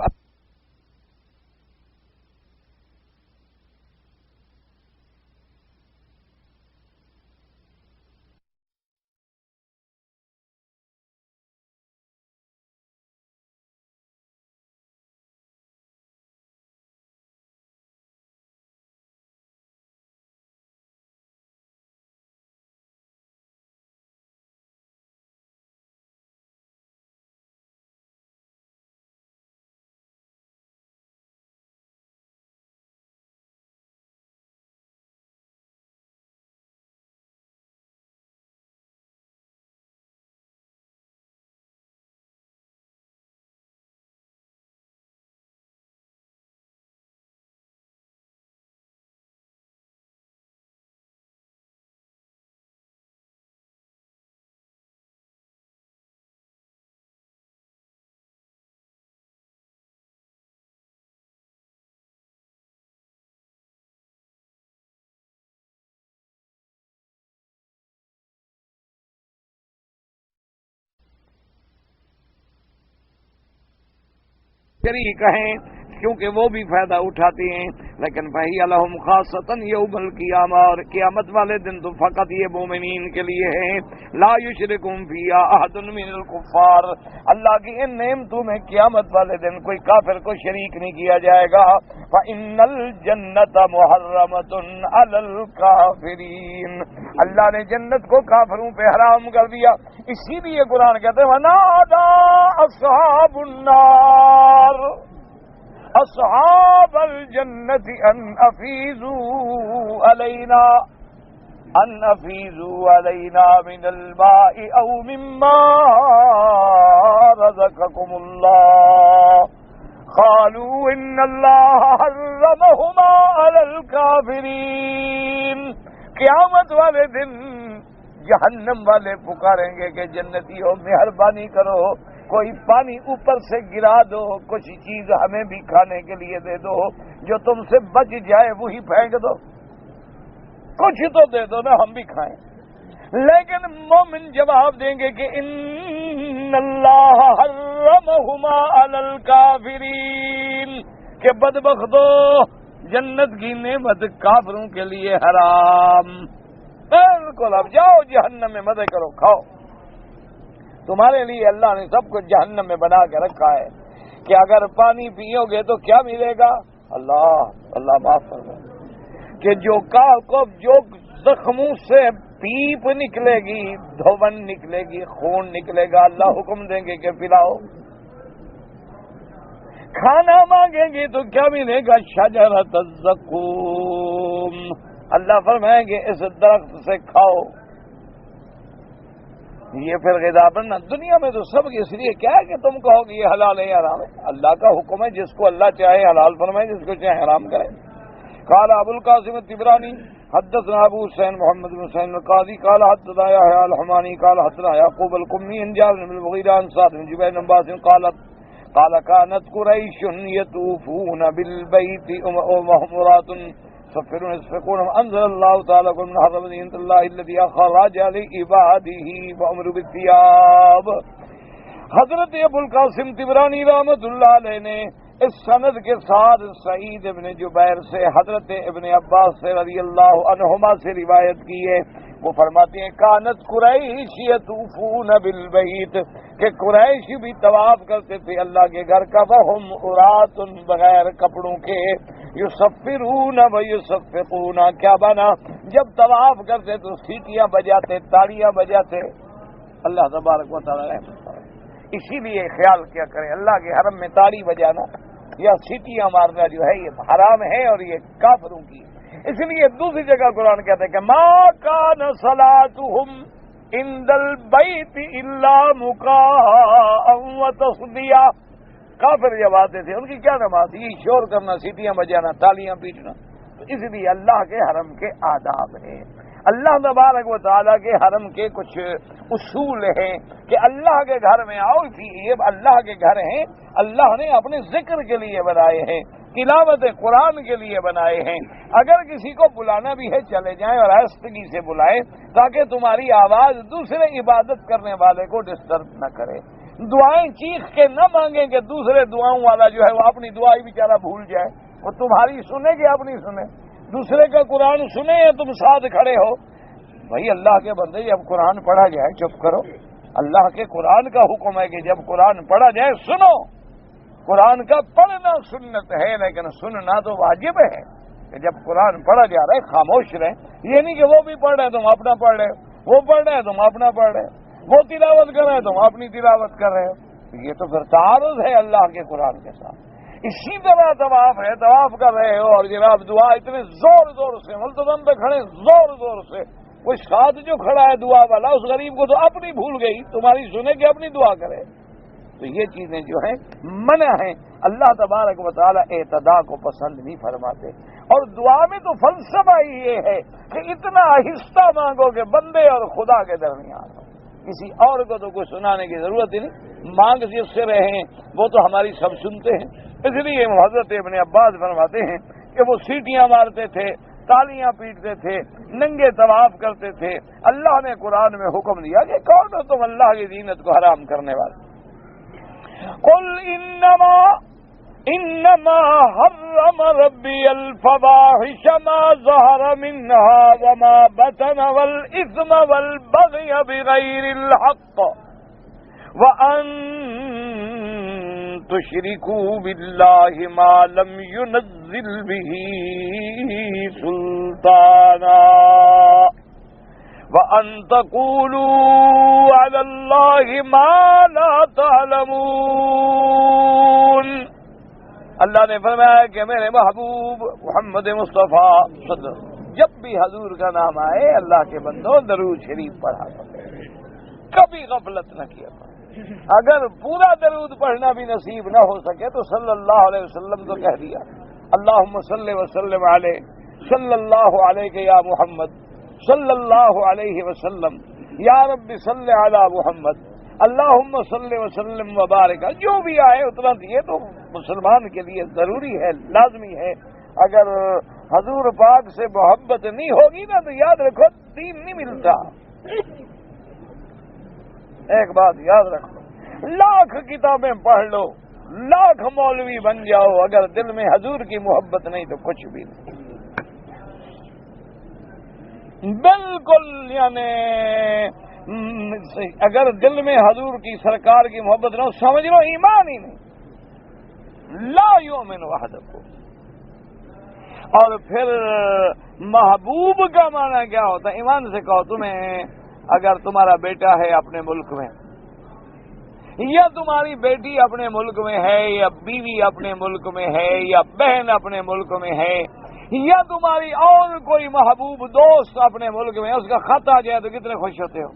کہیں کیونکہ وہ بھی فائدہ اٹھاتے ہیں، لیکن فہی لہم خاصۃ یوم القیامہ، اور قیامت والے دن تو فقط یہ مومنین کے لیے ہے۔ لا یشرکم فیہا احد من الکفار، اللہ کی ان نعمتوں میں قیامت والے دن کوئی کافر کو شریک نہیں کیا جائے گا۔ فإن الجنۃ محرمۃ علی الکافرین، اللہ نے جنت کو کافروں پہ حرام کر دیا، اسی لیے قرآن کہتے ہیں ونادى اصحاب النار اصحاب الجنة ان افیضوا علینا من الماء او مما رزقکم اللہ قالوا ان اللہ حرمہما علی الکافرین۔ قیامت والے دن جہنم والے پکاریں گے کہ جنتیوں مہربانی کرو، کوئی پانی اوپر سے گرا دو، کچھ چیز ہمیں بھی کھانے کے لیے دے دو، جو تم سے بچ جائے وہی پھینک دو، کچھ تو دے دو نا ہم بھی کھائیں۔ لیکن مومن جواب دیں گے کہ ان اللہ حرمہما علی الکافرین، کہ بدبختو جنت کی نعمت کافروں کے لیے حرام۔ بالکل، اب جاؤ جہنم میں مزے کرو، کھاؤ، تمہارے لیے اللہ نے سب کچھ جہنم میں بنا کے رکھا ہے کہ اگر پانی پیو گے تو کیا ملے گا؟ اللہ معاف کر دے کہ جو زخموں سے پیپ نکلے گی، دھون نکلے گی، خون نکلے گا، اللہ حکم دیں گے کہ پلاؤ۔ کھانا مانگیں گے تو کیا ملے گا؟ شجرۃ الزقوم، اللہ فرمائیں گے اس درخت سے کھاؤ۔ یہ پھر غذا بننا دنیا میں تو سب اس لیے کیا ہے کہ تم کہو گے یہ حلال ہے یا حرام ہے؟ اللہ کا حکم ہے، جس کو اللہ چاہے حلال فرمائے، جس کو چاہے حرام کرے۔ قال ابو القاسم الطبرانی حدثنا ابو حسین محمد بن حسین القاضی قال حدثنا يحيى الحماني قال حدثنا يعقوب القمي عن جابر بن المغيرة عن سعد بن جبير بن عباس قال كانت قريش يطوفون بالبيت وهم صفرون يسفقون انزل الله تعالى قل من حرم زينة الله الذي اخرج لعباده وامر بالثياب۔ حضرت ابو القاسم طبرانی رحمۃ اللہ علیہ نے اس سند کے ساتھ سعید ابن جبیر سے حضرت ابن عباس سے رضی اللہ عنہما سے روایت کی ہے، وہ فرماتے ہیں کانت قریش یطوفون بالبیت، کہ قریش بھی طواف کرتے تھے اللہ کے گھر کا، وہم عراۃ، بغیر کپڑوں کے، یصفرون و یصفقون، کیا بنا جب طواف کرتے تو سیٹیاں بجاتے، تاڑیاں بجاتے۔ اللہ تبارک و تعالی رحمت کرے۔ اسی لیے خیال کیا کریں، اللہ کے حرم میں تالی بجانا یا سیٹیاں مارنا جو ہے یہ حرام ہے اور یہ کافروں کی. اس لیے دوسری جگہ قرآن کہتے ہیں کہ ما کان صلاتہم عند البیت الا مکاء وتصدیہ. کافر جب آتے تھے ان کی کیا نماز تھی؟ شور کرنا، سیٹیاں بجانا، تالیاں پیٹنا. تو اس لیے اللہ کے حرم کے آداب ہیں، اللہ تبارک و تعالیٰ کے حرم کے کچھ اصول ہیں کہ اللہ کے گھر میں آؤ. یہ اللہ کے گھر ہیں، اللہ نے اپنے ذکر کے لیے بنائے ہیں، تلاوت قرآن کے لیے بنائے ہیں. اگر کسی کو بلانا بھی ہے چلے جائیں اور آہستگی سے بلائیں تاکہ تمہاری آواز دوسرے عبادت کرنے والے کو ڈسٹرب نہ کرے. دعائیں چیخ کے نہ مانگیں کہ دوسرے دعاؤں والا جو ہے وہ اپنی دعائیں بیچارہ بھول جائے. وہ تمہاری سنے کہ اپنی سنے؟ دوسرے کا قرآن سنے یا تم ساتھ کھڑے ہو؟ بھائی اللہ کے بندے جب قرآن پڑھا جائے چپ کرو. اللہ کے قرآن کا حکم ہے کہ جب قرآن پڑھا جائے سنو. قرآن کا پڑھنا سنت ہے لیکن سننا تو واجب ہے کہ جب قرآن پڑھا جا رہا ہے خاموش رہیں. یہ نہیں کہ وہ بھی پڑھ رہے تم اپنا پڑھ رہے، وہ پڑھ رہے تم اپنا پڑھ رہے، وہ تلاوت کر رہے تم اپنی تلاوت کر رہے ہو. یہ تو پھر تعارض ہے اللہ کے قرآن کے ساتھ. اسی طرح طواف ہے، طواف کر رہے ہو اور جناب دعا اتنے زور زور سے ملتزم پہ کھڑے زور زور سے، وہ ساتھ جو کھڑا ہے دعا والا اس غریب کو تو اپنی بھول گئی، تمہاری سنے کہ اپنی دعا کرے. تو یہ چیزیں جو ہیں منع ہیں. اللہ تبارک و تعالیٰ اعتداء کو پسند نہیں فرماتے. اور دعا میں تو فلسفہ ہی یہ ہے کہ اتنا آہستہ مانگو کہ بندے اور خدا کے درمیان ہو. کسی اور کو تو کوئی سنانے کی ضرورت ہی نہیں. مانگ جس سے رہے وہ تو ہماری سب سنتے ہیں. اس لیے حضرت ابن عباس فرماتے ہیں کہ وہ سیٹیاں مارتے تھے، تالیاں پیٹتے تھے، ننگے طواف کرتے تھے. اللہ نے قرآن میں حکم دیا کہ کون ہو تم اللہ کی زینت کو حرام کرنے والے؟ قل انما حرم ربی الفواحش ما ظهر منها وما بطن والاثم والبغي بغیر الحق وان تشركوا بالله ما لم ينزل به سلطانا وَأَن تَقُولُوا عَلَى اللَّهِ مَا لَا تَعْلَمُونَ. اللہ نے فرمایا کہ میرے محبوب محمد مصطفیٰ جب بھی حضور کا نام آئے اللہ کے بندوں درود شریف پڑھا کرو، کبھی غفلت نہ کیا کرو. اگر پورا درود پڑھنا بھی نصیب نہ ہو سکے تو صلی اللہ علیہ وسلم تو کہہ دیا اللہم صلی وسلم علیہ صلی اللہ علیہ یا محمد صلی اللہ علیہ وسلم یا رب صلی علی محمد اللہم صلی وسلم وبارک. جو بھی آئے اتنا دیے تو مسلمان کے لیے ضروری ہے، لازمی ہے. اگر حضور پاک سے محبت نہیں ہوگی نا تو یاد رکھو دین نہیں ملتا. ایک بات یاد رکھو، لاکھ کتابیں پڑھ لو، لاکھ مولوی بن جاؤ، اگر دل میں حضور کی محبت نہیں تو کچھ بھی نہیں. بالکل یعنی اگر دل میں حضور کی سرکار کی محبت نہ ہو سمجھ لو ایمان ہی نہیں. لا یؤمن احدکم. اور پھر محبوب کا معنی کیا ہوتا ہے؟ ایمان سے کہو تمہیں اگر تمہارا بیٹا ہے اپنے ملک میں یا تمہاری بیٹی اپنے ملک میں ہے یا بیوی اپنے ملک میں ہے یا بہن اپنے ملک میں ہے یا تمہاری اور کوئی محبوب دوست اپنے ملک میں، اس کا خط آ جائے تو کتنے خوش ہوتے ہو،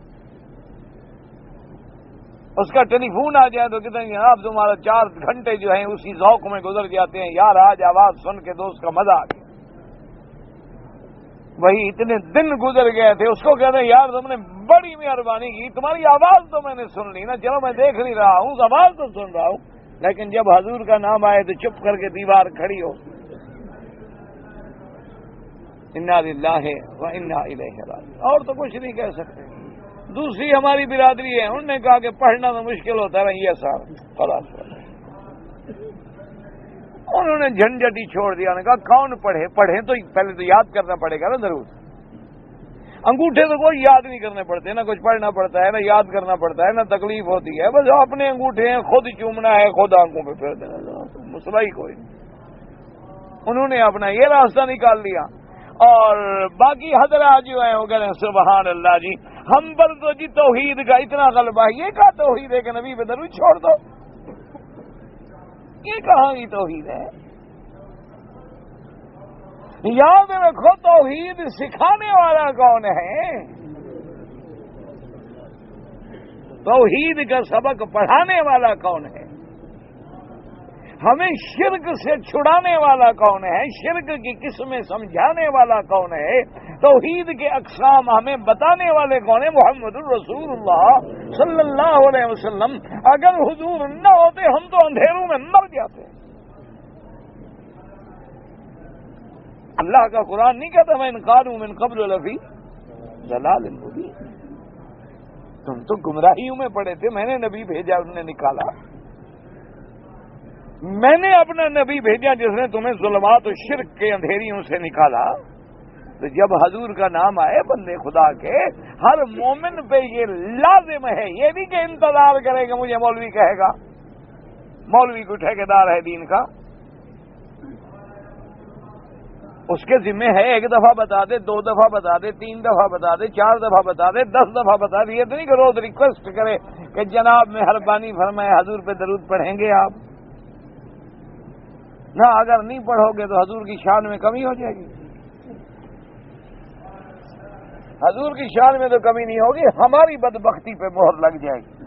اس کا ٹیلی فون آ جائے تو کتنے جناب تمہارا 4 گھنٹے جو ہیں اسی ذوق میں گزر جاتے ہیں. یار آج آواز سن کے دوست کا مزہ آ گیا. وہی اتنے دن گزر گئے تھے، اس کو کہتے ہیں یار تم نے بڑی مہربانی کی، تمہاری آواز تو میں نے سن لی نا، چلو میں دیکھ نہیں رہا ہوں آواز تو سن رہا ہوں، لیکن جب حضور کا نام آئے تو چپ کر کے دیوار کھڑی ہو. انا للہ و انا الیہ راجعون. اور تو کچھ نہیں کہہ سکتے. دوسری ہماری برادری ہے، انہوں نے کہا کہ پڑھنا تو مشکل ہوتا ہے یہ سارا خلاص. انہوں نے جھنجٹ ہی چھوڑ دیا. نے کہا کون پڑھے تو پہلے تو یاد کرنا پڑے گا نا ضرور. انگوٹھے تو کوئی یاد نہیں کرنے پڑتے، نہ کچھ پڑھنا پڑتا ہے، نہ یاد کرنا پڑتا ہے، نہ تکلیف ہوتی ہے. بس اپنے انگوٹھے ہیں، خود چومنا ہے، خود آنکھوں پہ پھیر دینا، مسئلہ ہی کوئی نہیں. انہوں نے اپنا یہ راستہ نکال لیا. اور باقی حضرات جو ہیں وہ کہتے ہیں سبحان اللہ جی ہم پر تو جی توحید کا اتنا غلبہ ہے، یہ کہا توحید ہے کہ نبی پہ درود چھوڑ دو؟ یہ کہاں کی توحید ہے؟ یاد رکھو توحید سکھانے والا کون ہے؟ توحید کا سبق پڑھانے والا کون ہے؟ ہمیں شرک سے چھڑانے والا کون ہے؟ شرک کی قسمیں سمجھانے والا کون ہے؟ توحید کے اقسام ہمیں بتانے والے کون ہیں؟ محمد الرسول اللہ صلی اللہ علیہ وسلم۔ اگر حضور نہ ہوتے ہم تو اندھیروں میں مر جاتے۔ اللہ کا قرآن نہیں کہتا میں انقالوا من قبل لفی ضلال مبین، تم تو گمراہیوں میں پڑے تھے، میں نے نبی بھیجا، انہوں نے نکالا۔ میں نے اپنا نبی بھیجا جس نے تمہیں ظلمات و شرک کے اندھیریوں سے نکالا۔ تو جب حضور کا نام آئے بندے خدا کے، ہر مومن پہ یہ لازم ہے، یہ نہیں کہ انتظار کرے کہ مجھے مولوی کہے گا، مولوی کو ٹھیکیدار ہے دین کا۔ اس کے ذمہ ہے ایک دفعہ بتا دے، دو دفعہ بتا دے، تین دفعہ بتا دے، چار دفعہ بتا دے، 10 دفعہ بتا دے۔ یہ تو نہیں کہ روز ریکویسٹ کرے کہ جناب مہربانی فرمائے حضور پہ درود پڑھیں گے آپ نہ، اگر نہیں پڑھو گے تو حضور کی شان میں کمی ہو جائے گی۔ حضور کی شان میں تو کمی نہیں ہوگی، ہماری بدبختی پہ مہر لگ جائے گی،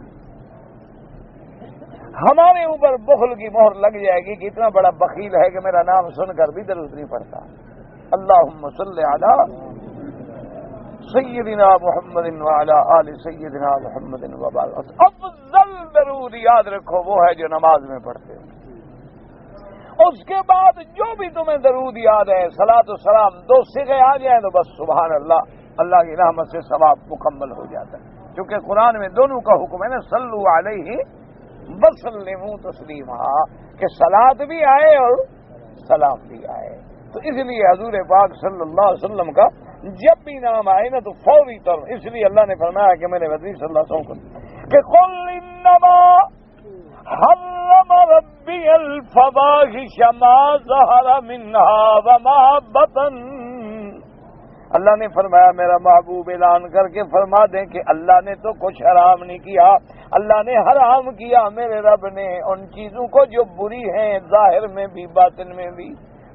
ہمارے اوپر بخل کی مہر لگ جائے گی کہ اتنا بڑا بخیل ہے کہ میرا نام سن کر بھی درود نہیں پڑھتا۔ اللہم صلی علی سیدنا محمد وعلی آل سیدنا محمد وبارک۔ افضل درود یاد رکھو وہ ہے جو نماز میں پڑھتے ہیں۔ اس کے بعد جو بھی تمہیں درود یاد ہے، صلاۃ و سلام دو صیغے آ جائیں تو بس سبحان اللہ، اللہ کی رحمت سے ثواب مکمل ہو جاتا ہے، کیونکہ قرآن میں دونوں کا حکم ہے نا، صلو علیہ وسلموا تسلیما، کہ صلاۃ بھی آئے اور سلام بھی آئے۔ تو اس لیے حضور پاک صلی اللہ علیہ وسلم کا جب بھی نام آئے نا تو فوری طور، اس لیے اللہ نے فرمایا کہ میرے نبی صلی اللہ علیہ وسلم کو کہ قل انما حرم ربی الفواحش ما ظہر منها وما بطن۔ اللہ نے فرمایا میرا محبوب اعلان کر کے فرما دیں کہ اللہ نے تو کچھ حرام نہیں کیا، اللہ نے حرام کیا میرے رب نے ان چیزوں کو جو بری ہیں، ظاہر میں بھی باطن میں بھی۔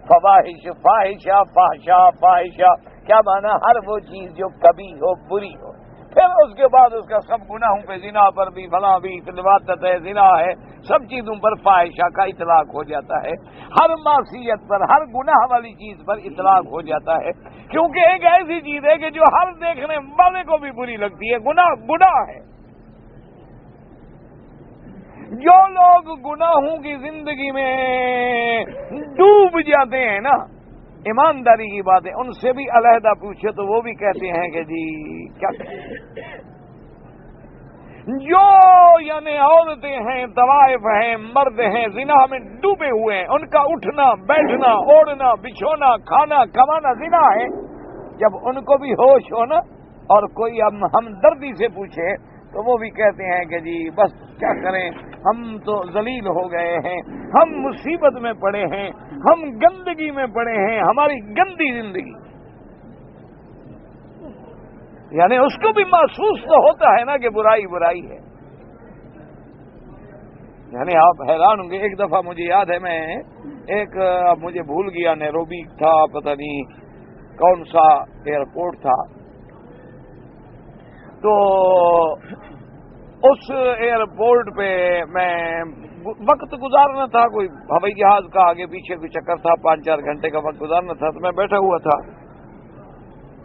فواحش، فاحشہ، فحشہ، فاحشہ کیا مانا؟ ہر وہ چیز جو کبھی ہو، بری ہو۔ پھر اس کے بعد اس کا سب گناہوں پہ، زنا پر بھی، فلاں بھی، لواطت ہے، زنا ہے، سب چیزوں پر فاحشہ کا اطلاق ہو جاتا ہے، ہر معصیت پر، ہر گناہ والی چیز پر اطلاق ہو جاتا ہے، کیونکہ ایک ایسی چیز ہے کہ جو ہر دیکھنے والے کو بھی بری لگتی ہے۔ گناہ ہے۔ جو لوگ گناہوں کی زندگی میں ڈوب جاتے ہیں نا، ایمانداری کی بات ہے، ان سے بھی علیحدہ پوچھے تو وہ بھی کہتے ہیں کہ جی کیا جو یعنی عورتیں ہیں، طوائف ہیں، مرد ہیں، زنا میں ڈوبے ہوئے ہیں، ان کا اٹھنا بیٹھنا، اوڑھنا بچھونا، کھانا کمانا زنا ہے۔ جب ان کو بھی ہوش ہو نا اور کوئی ہمدردی سے پوچھے تو وہ بھی کہتے ہیں کہ جی بس کیا کریں، ہم تو ذلیل ہو گئے ہیں، ہم مصیبت میں پڑے ہیں، ہم گندگی میں پڑے ہیں، ہماری گندی زندگی۔ یعنی اس کو بھی محسوس تو ہوتا ہے نا کہ برائی برائی ہے۔ یعنی آپ حیران ہوں گے، ایک دفعہ مجھے یاد ہے، میں اب مجھے بھول گیا، نیروبی تھا، پتہ نہیں کون سا ایئرپورٹ تھا، تو اس ایئرپورٹ پہ میں وقت گزارنا تھا، کوئی ہوائی جہاز کا آگے پیچھے کوئی چکر تھا، 5-4 گھنٹے کا وقت گزارنا تھا، تو میں بیٹھا ہوا تھا،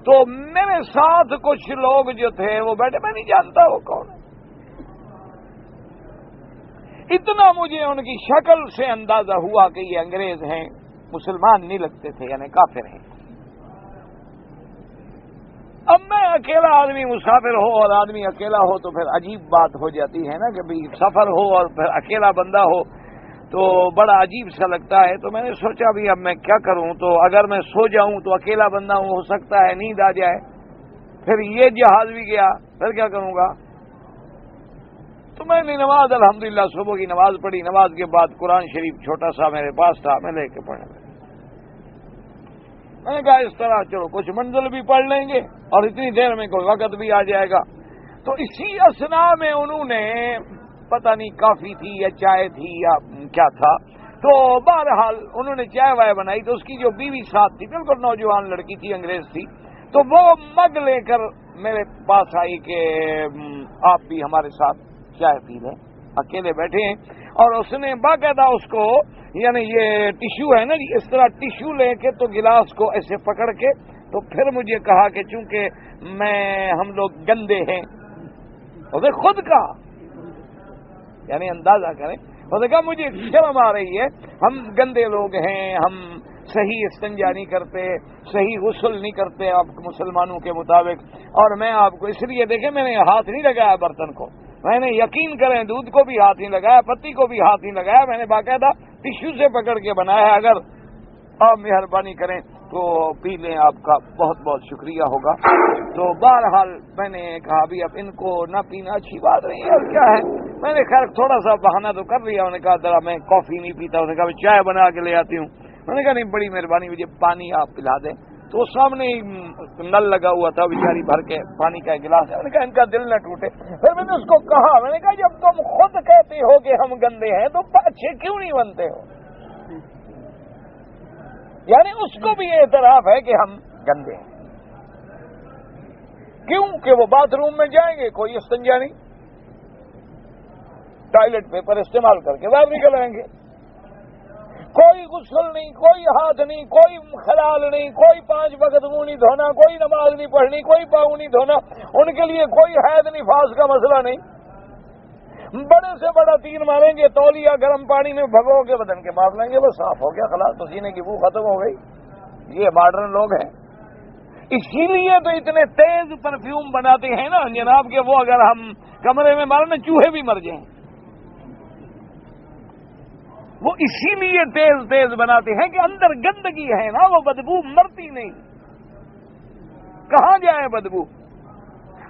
تو میرے ساتھ کچھ لوگ جو تھے وہ بیٹھے، میں نہیں جانتا وہ کون ہے، اتنا مجھے ان کی شکل سے اندازہ ہوا کہ یہ انگریز ہیں، مسلمان نہیں لگتے تھے، یعنی کافر ہیں۔ اب میں اکیلا آدمی مسافر ہو اور آدمی اکیلا ہو تو پھر عجیب بات ہو جاتی ہے نا، کہ بھئی سفر ہو اور پھر اکیلا بندہ ہو تو بڑا عجیب سا لگتا ہے۔ تو میں نے سوچا بھی اب میں کیا کروں، تو اگر میں سو جاؤں تو اکیلا بندہ ہوں، ہو سکتا ہے نیند آ جائے، پھر یہ جہاز بھی گیا، پھر کیا کروں گا۔ تو میں نے نماز الحمدللہ صبح کی نماز پڑھی، نماز کے بعد قرآن شریف چھوٹا سا میرے پاس تھا، میں لے کے پڑھنے لگا۔ میں نے کہا اس طرح چلو کچھ منزل بھی پڑھ لیں گے اور اتنی دیر میں کوئی وقت بھی آ جائے گا. تو اسی اسنا میں انہوں نے پتہ نہیں کافی تھی یا چائے تھی یا کیا تھا، تو بہرحال انہوں نے چائے وائے بنائی. تو اس کی جو بیوی ساتھ تھی، بالکل نوجوان لڑکی تھی، انگریز تھی، تو وہ مگ لے کر میرے پاس آئی کہ آپ بھی ہمارے ساتھ چائے پی لیں، اکیلے بیٹھے ہیں. اور اس نے باقاعدہ اس کو، یعنی یہ ٹیشو ہے نا، اس طرح ٹیشو لے کے تو گلاس کو ایسے پکڑ کے تو پھر مجھے کہا کہ چونکہ ہم لوگ گندے ہیں، اسے خود کہا، یعنی اندازہ کریں، اس نے کہا مجھے شرم آ رہی ہے، ہم گندے لوگ ہیں، ہم صحیح استنجا نہیں کرتے، صحیح غسل نہیں کرتے آپ مسلمانوں کے مطابق، اور میں آپ کو اس لیے دیکھیں میں نے ہاتھ نہیں لگایا برتن کو، میں نے یقین کریں دودھ کو بھی ہاتھ نہیں لگایا، پتی کو بھی ہاتھ نہیں لگایا، میں نے باقاعدہ ٹیشو سے پکڑ کے بنایا ہے. اگر آپ مہربانی کریں تو پی لیں، آپ کا بہت بہت شکریہ ہوگا. تو بہرحال میں نے کہا ابھی اب ان کو نہ پینا اچھی بات نہیں ہے، اور کیا ہے، میں نے خیر تھوڑا سا بہانہ تو کر لیا. انہوں نے کہا ذرا میں کافی نہیں پیتا، انہوں نے کہا میں چائے بنا کے لے آتی ہوں. میں نے کہا نہیں بڑی مہربانی، مجھے پانی آپ پلا دیں. تو سامنے نل لگا ہوا تھا، بیچاری بھر کے پانی کا گلاس ہے. میں نے کہا ان کا دل نہ ٹوٹے. پھر میں نے اس کو کہا، میں نے کہا جب تم خود کہتے ہو کہ ہم گندے ہیں تو اچھے کیوں نہیں بنتے ہو؟ یعنی اس کو بھی اعتراف ہے کہ ہم گندے ہیں. کیوں کہ وہ باتھ روم میں جائیں گے، کوئی استنجا نہیں، ٹوائلٹ پیپر استعمال کر کے باہر نکل آئیں گے، کوئی غسل نہیں، کوئی ہاتھ نہیں، کوئی خلال نہیں، کوئی 5 وقت منہ نہیں دھونا، کوئی نماز نہیں پڑھنی، کوئی پاؤں نہیں دھونا. ان کے لیے کوئی حید نفاس کا مسئلہ نہیں. بڑے سے بڑا تیر ماریں گے، تولیہ گرم پانی میں بھگو کے بدن کے مار لیں گے، وہ صاف ہو گیا، خلاص پسینے کی بو ختم ہو گئی. یہ ماڈرن لوگ ہیں. اسی لیے تو اتنے تیز پرفیوم بناتے ہیں نا جناب کہ وہ اگر ہم کمرے میں ماریں نا چوہے بھی مر جائیں. وہ اسی لیے تیز تیز بناتے ہیں کہ اندر گندگی ہے نا، وہ بدبو مرتی نہیں. کہاں جائے بدبو؟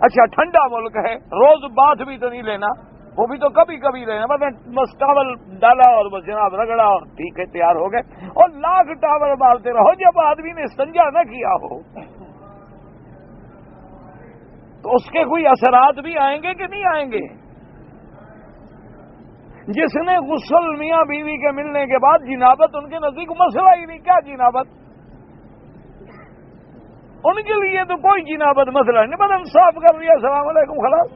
اچھا ٹھنڈا ملک ہے، روز باتھ بھی تو نہیں لینا، وہ بھی تو کبھی کبھی لینا. بس ٹاول ڈالا اور بس جناب رگڑا اور ٹھیک ہے تیار ہو گئے. اور لاکھ ٹاول مارتے رہو، جب آدمی نے استنجا نہ کیا ہو تو اس کے کوئی اثرات بھی آئیں گے کہ نہیں آئیں گے؟ جس نے غسل میاں بیوی کے ملنے کے بعد، جنابت ان کے نزدیک مسئلہ ہی نہیں. کیا جنابت؟ ان کے لیے تو کوئی جنابت مسئلہ نہیں، بدن صاف کر لیا السلام علیکم خلاص.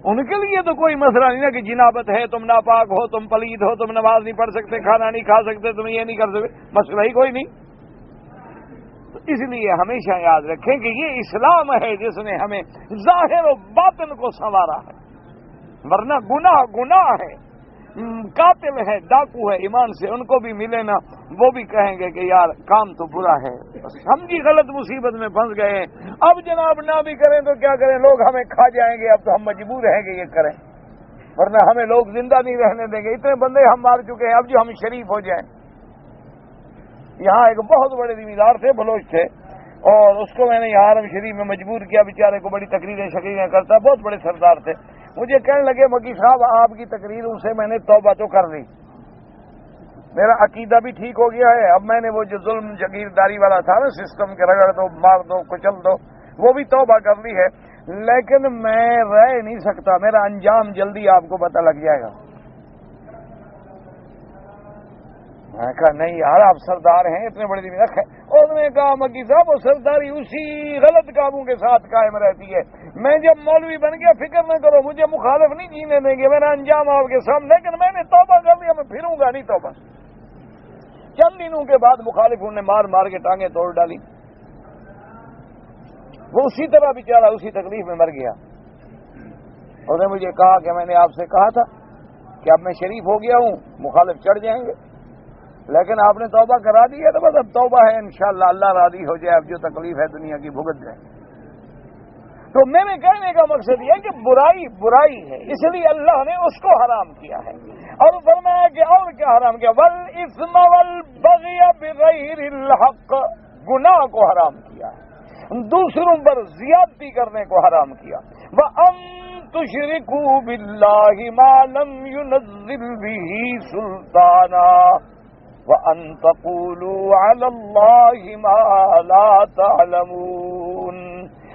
ان کے لیے تو کوئی مسئلہ نہیں نا کہ جنابت ہے، تم ناپاک ہو، تم پلید ہو، تم نماز نہیں پڑھ سکتے، کھانا نہیں کھا سکتے، تم یہ نہیں کر سکتے، مسئلہ ہی کوئی نہیں. تو اس لیے ہمیشہ یاد رکھیں کہ یہ اسلام ہے جس نے ہمیں ظاہر و باطن کو سنوارا ہے، ورنہ گناہ ہے، قاتل ہے، ڈاکو ہے، ایمان سے ان کو بھی ملے نا، وہ بھی کہیں گے کہ یار کام تو برا ہے، ہم بھی غلط مصیبت میں پھنس گئے ہیں. اب جناب نہ بھی کریں تو کیا کریں، لوگ ہمیں کھا جائیں گے، اب تو ہم مجبور ہیں کہ یہ کریں، ورنہ ہمیں لوگ زندہ نہیں رہنے دیں گے. اتنے بندے ہم مار چکے ہیں، اب جو ہم شریف ہو جائیں. یہاں ایک بہت بڑے زمیندار تھے، بلوچ تھے، اور اس کو میں نے یہاں حرم شریف میں مجبور کیا، بیچارے کو بڑی تقریریں شکریاں کرتا، بہت بڑے سردار تھے. مجھے کہنے لگے مکی صاحب آپ کی تقریروں سے میں نے توبہ تو کر لی، میرا عقیدہ بھی ٹھیک ہو گیا ہے، اب میں نے وہ جو ظلم جگیرداری والا تھا نا سسٹم کے رگڑ دو مار دو کچل دو، وہ بھی توبہ کر لی ہے، لیکن میں رہ نہیں سکتا، میرا انجام جلدی آپ کو پتہ لگ جائے گا. میں کہا نہیں یار آپ سردار ہیں، اتنے بڑے زمین رکھے. اس نے کہا مکی صاحب وہ سرداری اسی غلط کاموں کے ساتھ قائم رہتی ہے، میں جب مولوی بن گیا فکر نہ کرو، مجھے مخالف نہیں جینے دیں گے، میرا انجام آپ کے سامنے، لیکن میں نے توبہ کر لیا، میں پھروں گا نہیں توبہ. چند دنوں کے بعد مخالفوں نے مار مار کے ٹانگیں توڑ ڈالی، وہ اسی طرح بیچارہ اسی تکلیف میں مر گیا. اس نے مجھے کہا کہ میں نے آپ سے کہا تھا کہ اب میں شریف ہو گیا ہوں، مخالف چڑھ جائیں گے، لیکن آپ نے توبہ کرا دی ہے تو بس اب توبہ ہے، انشاءاللہ اللہ راضی ہو جائے، اب جو تکلیف ہے دنیا کی بھگت جائے. تو میرے کہنے کا مقصد یہ ہے کہ برائی ہے، اس لیے اللہ نے اس کو حرام کیا ہے. اور فرمایا کہ اور کیا حرام کیا، والاسم والبغی بغیر الحق، گناہ کو حرام کیا ہے، دوسروں پر زیادتی کرنے کو حرام کیا. وَأَن تُشْرِكُوا بِاللَّهِ مَا لَمْ يُنَزِّلْ بِهِ سُلْطَانًا، وَأَن تَقُولُوا عَلَى اللَّهِ مَا لَا تَعْلَمُونَ۔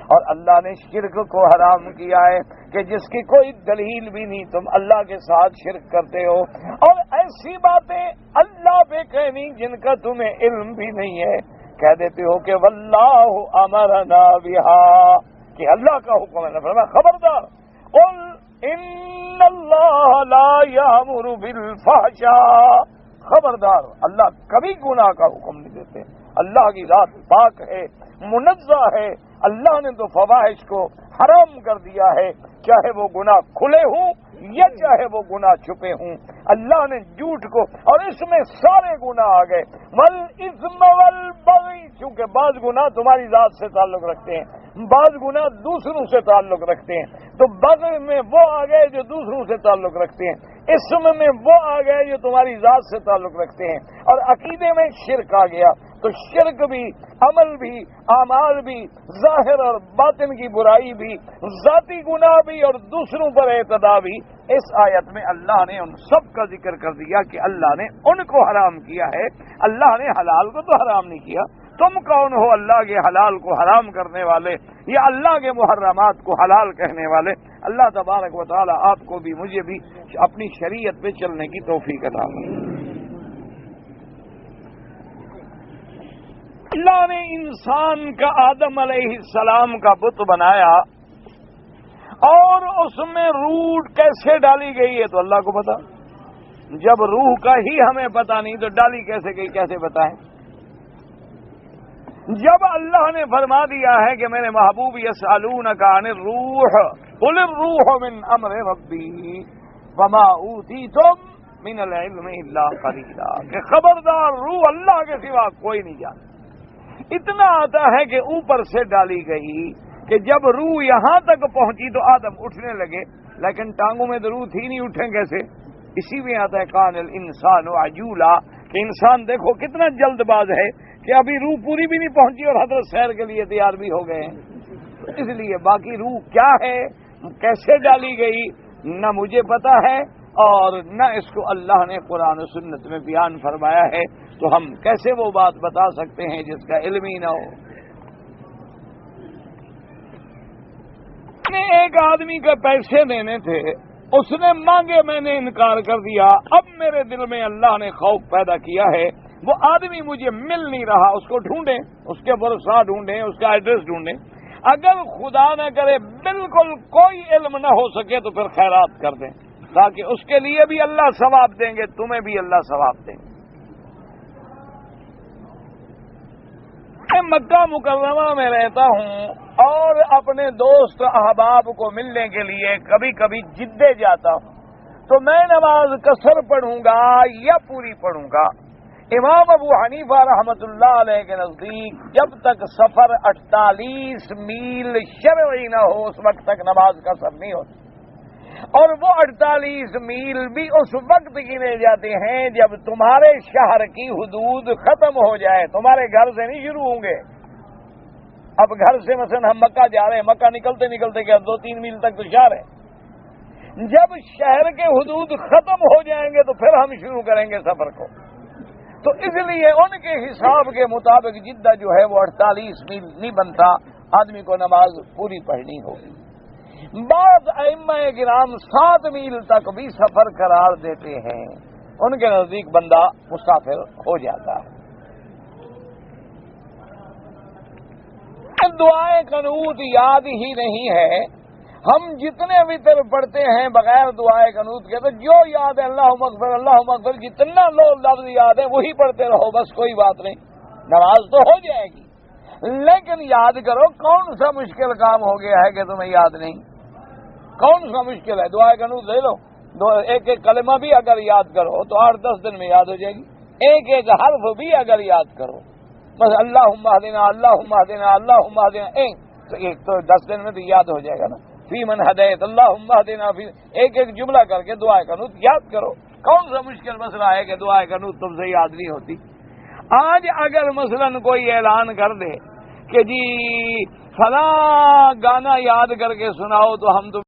اور اللہ نے شرک کو حرام کیا ہے کہ جس کی کوئی دلیل بھی نہیں تم اللہ کے ساتھ شرک کرتے ہو، اور ایسی باتیں اللہ پہ کہنی جن کا تمہیں علم بھی نہیں ہے، کہہ دیتے ہو کہ واللہ امرنا بہا، کہ اللہ کا حکم ہے۔ فرمایا خبردار، قل ان اللہ لا یامر بالفحشاء، خبردار اللہ کبھی گناہ کا حکم نہیں دیتے۔ اللہ کی ذات پاک ہے، منزہ ہے، اللہ نے تو فواحش کو حرام کر دیا ہے، چاہے وہ گناہ کھلے ہوں یا چاہے وہ گناہ چھپے ہوں۔ اللہ نے جھوٹ کو، اور اس میں سارے گناہ آ گئے، والاثم والبغی، چونکہ بعض گناہ تمہاری ذات سے تعلق رکھتے ہیں، بعض گناہ دوسروں سے تعلق رکھتے ہیں، تو بغی میں وہ آ گئے جو دوسروں سے تعلق رکھتے ہیں، اسم میں وہ آ گئے جو تمہاری ذات سے تعلق رکھتے ہیں، اور عقیدے میں شرک آ گیا۔ تو شرک بھی، عمل بھی، اعمال بھی، ظاہر اور باطن کی برائی بھی، ذاتی گناہ بھی اور دوسروں پر اعتداء بھی، اس آیت میں اللہ نے ان سب کا ذکر کر دیا کہ اللہ نے ان کو حرام کیا ہے، اللہ نے حلال کو تو حرام نہیں کیا۔ تم کون ہو اللہ کے حلال کو حرام کرنے والے یا اللہ کے محرمات کو حلال کہنے والے؟ اللہ تبارک و تعالی آپ کو بھی مجھے بھی اپنی شریعت پہ چلنے کی توفیق عطا فرمائے۔ اللہ نے انسان کا آدم علیہ السلام کا بت بنایا، اور اس میں روح کیسے ڈالی گئی ہے تو اللہ کو پتا۔ جب روح کا ہی ہمیں پتا نہیں تو ڈالی کیسے گئی کیسے بتائیں؟ جب اللہ نے فرما دیا ہے کہ میرے محبوب یسألونک عن الروح قل الروح من امر ربی وما اوتیتم من العلم الا قلیلا، کہ خبردار روح اللہ کے سوا کوئی نہیں جانتا۔ اتنا آتا ہے کہ اوپر سے ڈالی گئی کہ جب روح یہاں تک پہنچی تو آدم اٹھنے لگے، لیکن ٹانگوں میں تو روح تھی نہیں، اٹھیں کیسے؟ اسی میں آتا ہے کان الانسان عجولا، کہ انسان دیکھو کتنا جلد باز ہے کہ ابھی روح پوری بھی نہیں پہنچی اور حضرت سیر کے لیے تیار بھی ہو گئے ہیں۔ اس لیے باقی روح کیا ہے، کیسے ڈالی گئی، نہ مجھے پتا ہے اور نہ اس کو اللہ نے قرآن و سنت میں بیان فرمایا ہے، تو ہم کیسے وہ بات بتا سکتے ہیں جس کا علم ہی نہ ہو؟ ایک آدمی کے پیسے دینے تھے، اس نے مانگے، میں نے انکار کر دیا، اب میرے دل میں اللہ نے خوف پیدا کیا ہے، وہ آدمی مجھے مل نہیں رہا، اس کو ڈھونڈیں، اس کے ورثاء ڈھونڈیں، اس کا ایڈریس ڈھونڈیں۔ اگر خدا نہ کرے بالکل کوئی علم نہ ہو سکے تو پھر خیرات کر دیں، تاکہ اس کے لیے بھی اللہ ثواب دیں گے، تمہیں بھی اللہ ثواب دیں گے۔ میں مکہ مکرمہ میں رہتا ہوں اور اپنے دوست احباب کو ملنے کے لیے کبھی کبھی جدے جاتا ہوں، تو میں نماز قصر پڑھوں گا یا پوری پڑھوں گا؟ امام ابو حنیفہ رحمۃ اللہ علیہ کے نزدیک جب تک سفر 48 میل شرعی نہ ہو اس وقت تک نماز قصر نہیں ہوتی، اور وہ 48 میل بھی اس وقت گنے جاتے ہیں جب تمہارے شہر کی حدود ختم ہو جائے، تمہارے گھر سے نہیں شروع ہوں گے۔ اب گھر سے مثلا ہم مکہ جا رہے ہیں، مکہ نکلتے نکلتے کیا 2-3 میل تک تو شہر ہے، جب شہر کے حدود ختم ہو جائیں گے تو پھر ہم شروع کریں گے سفر کو۔ تو اس لیے ان کے حساب کے مطابق جدہ جو ہے وہ 48 میل نہیں بنتا، آدمی کو نماز پوری پڑھنی ہوگی۔ بعض ائمہ کرام 7 میل تک بھی سفر قرار دیتے ہیں، ان کے نزدیک بندہ مسافر ہو جاتا ہے۔ دعائیں قنوت یاد ہی نہیں ہے، ہم جتنے وتر پڑھتے ہیں بغیر دعائے قنوت کے، تو جو یاد ہے اللہم اغفر اللہم اغفر، جتنا لفظ یاد ہے وہی پڑھتے رہو، بس کوئی بات نہیں، نماز تو ہو جائے گی۔ لیکن یاد کرو کون سا مشکل کام ہو گیا ہے کہ تمہیں یاد نہیں؟ کون سا مشکل ہے؟ دعائے قنوت لے لو، ایک ایک کلمہ بھی اگر یاد کرو تو 8-10 دن میں یاد ہو جائے گی، ایک ایک حرف بھی اگر یاد کرو، بس اللہم اہدنا اللہم اہدنا اللہم اہدنا، تو ایک تو 10 دن میں تو یاد ہو جائے گا نا۔ فی من ہدیت اللہم اہدنا، ایک ایک جملہ کر کے دعائے قنوت یاد کرو۔ کون سا مشکل مسئلہ ہے کہ دعائے قنوت تم سے یاد نہیں ہوتی؟ آج اگر مثلا کوئی اعلان کر دے کہ جی فلاں گانا یاد کر کے سناؤ تو ہم تم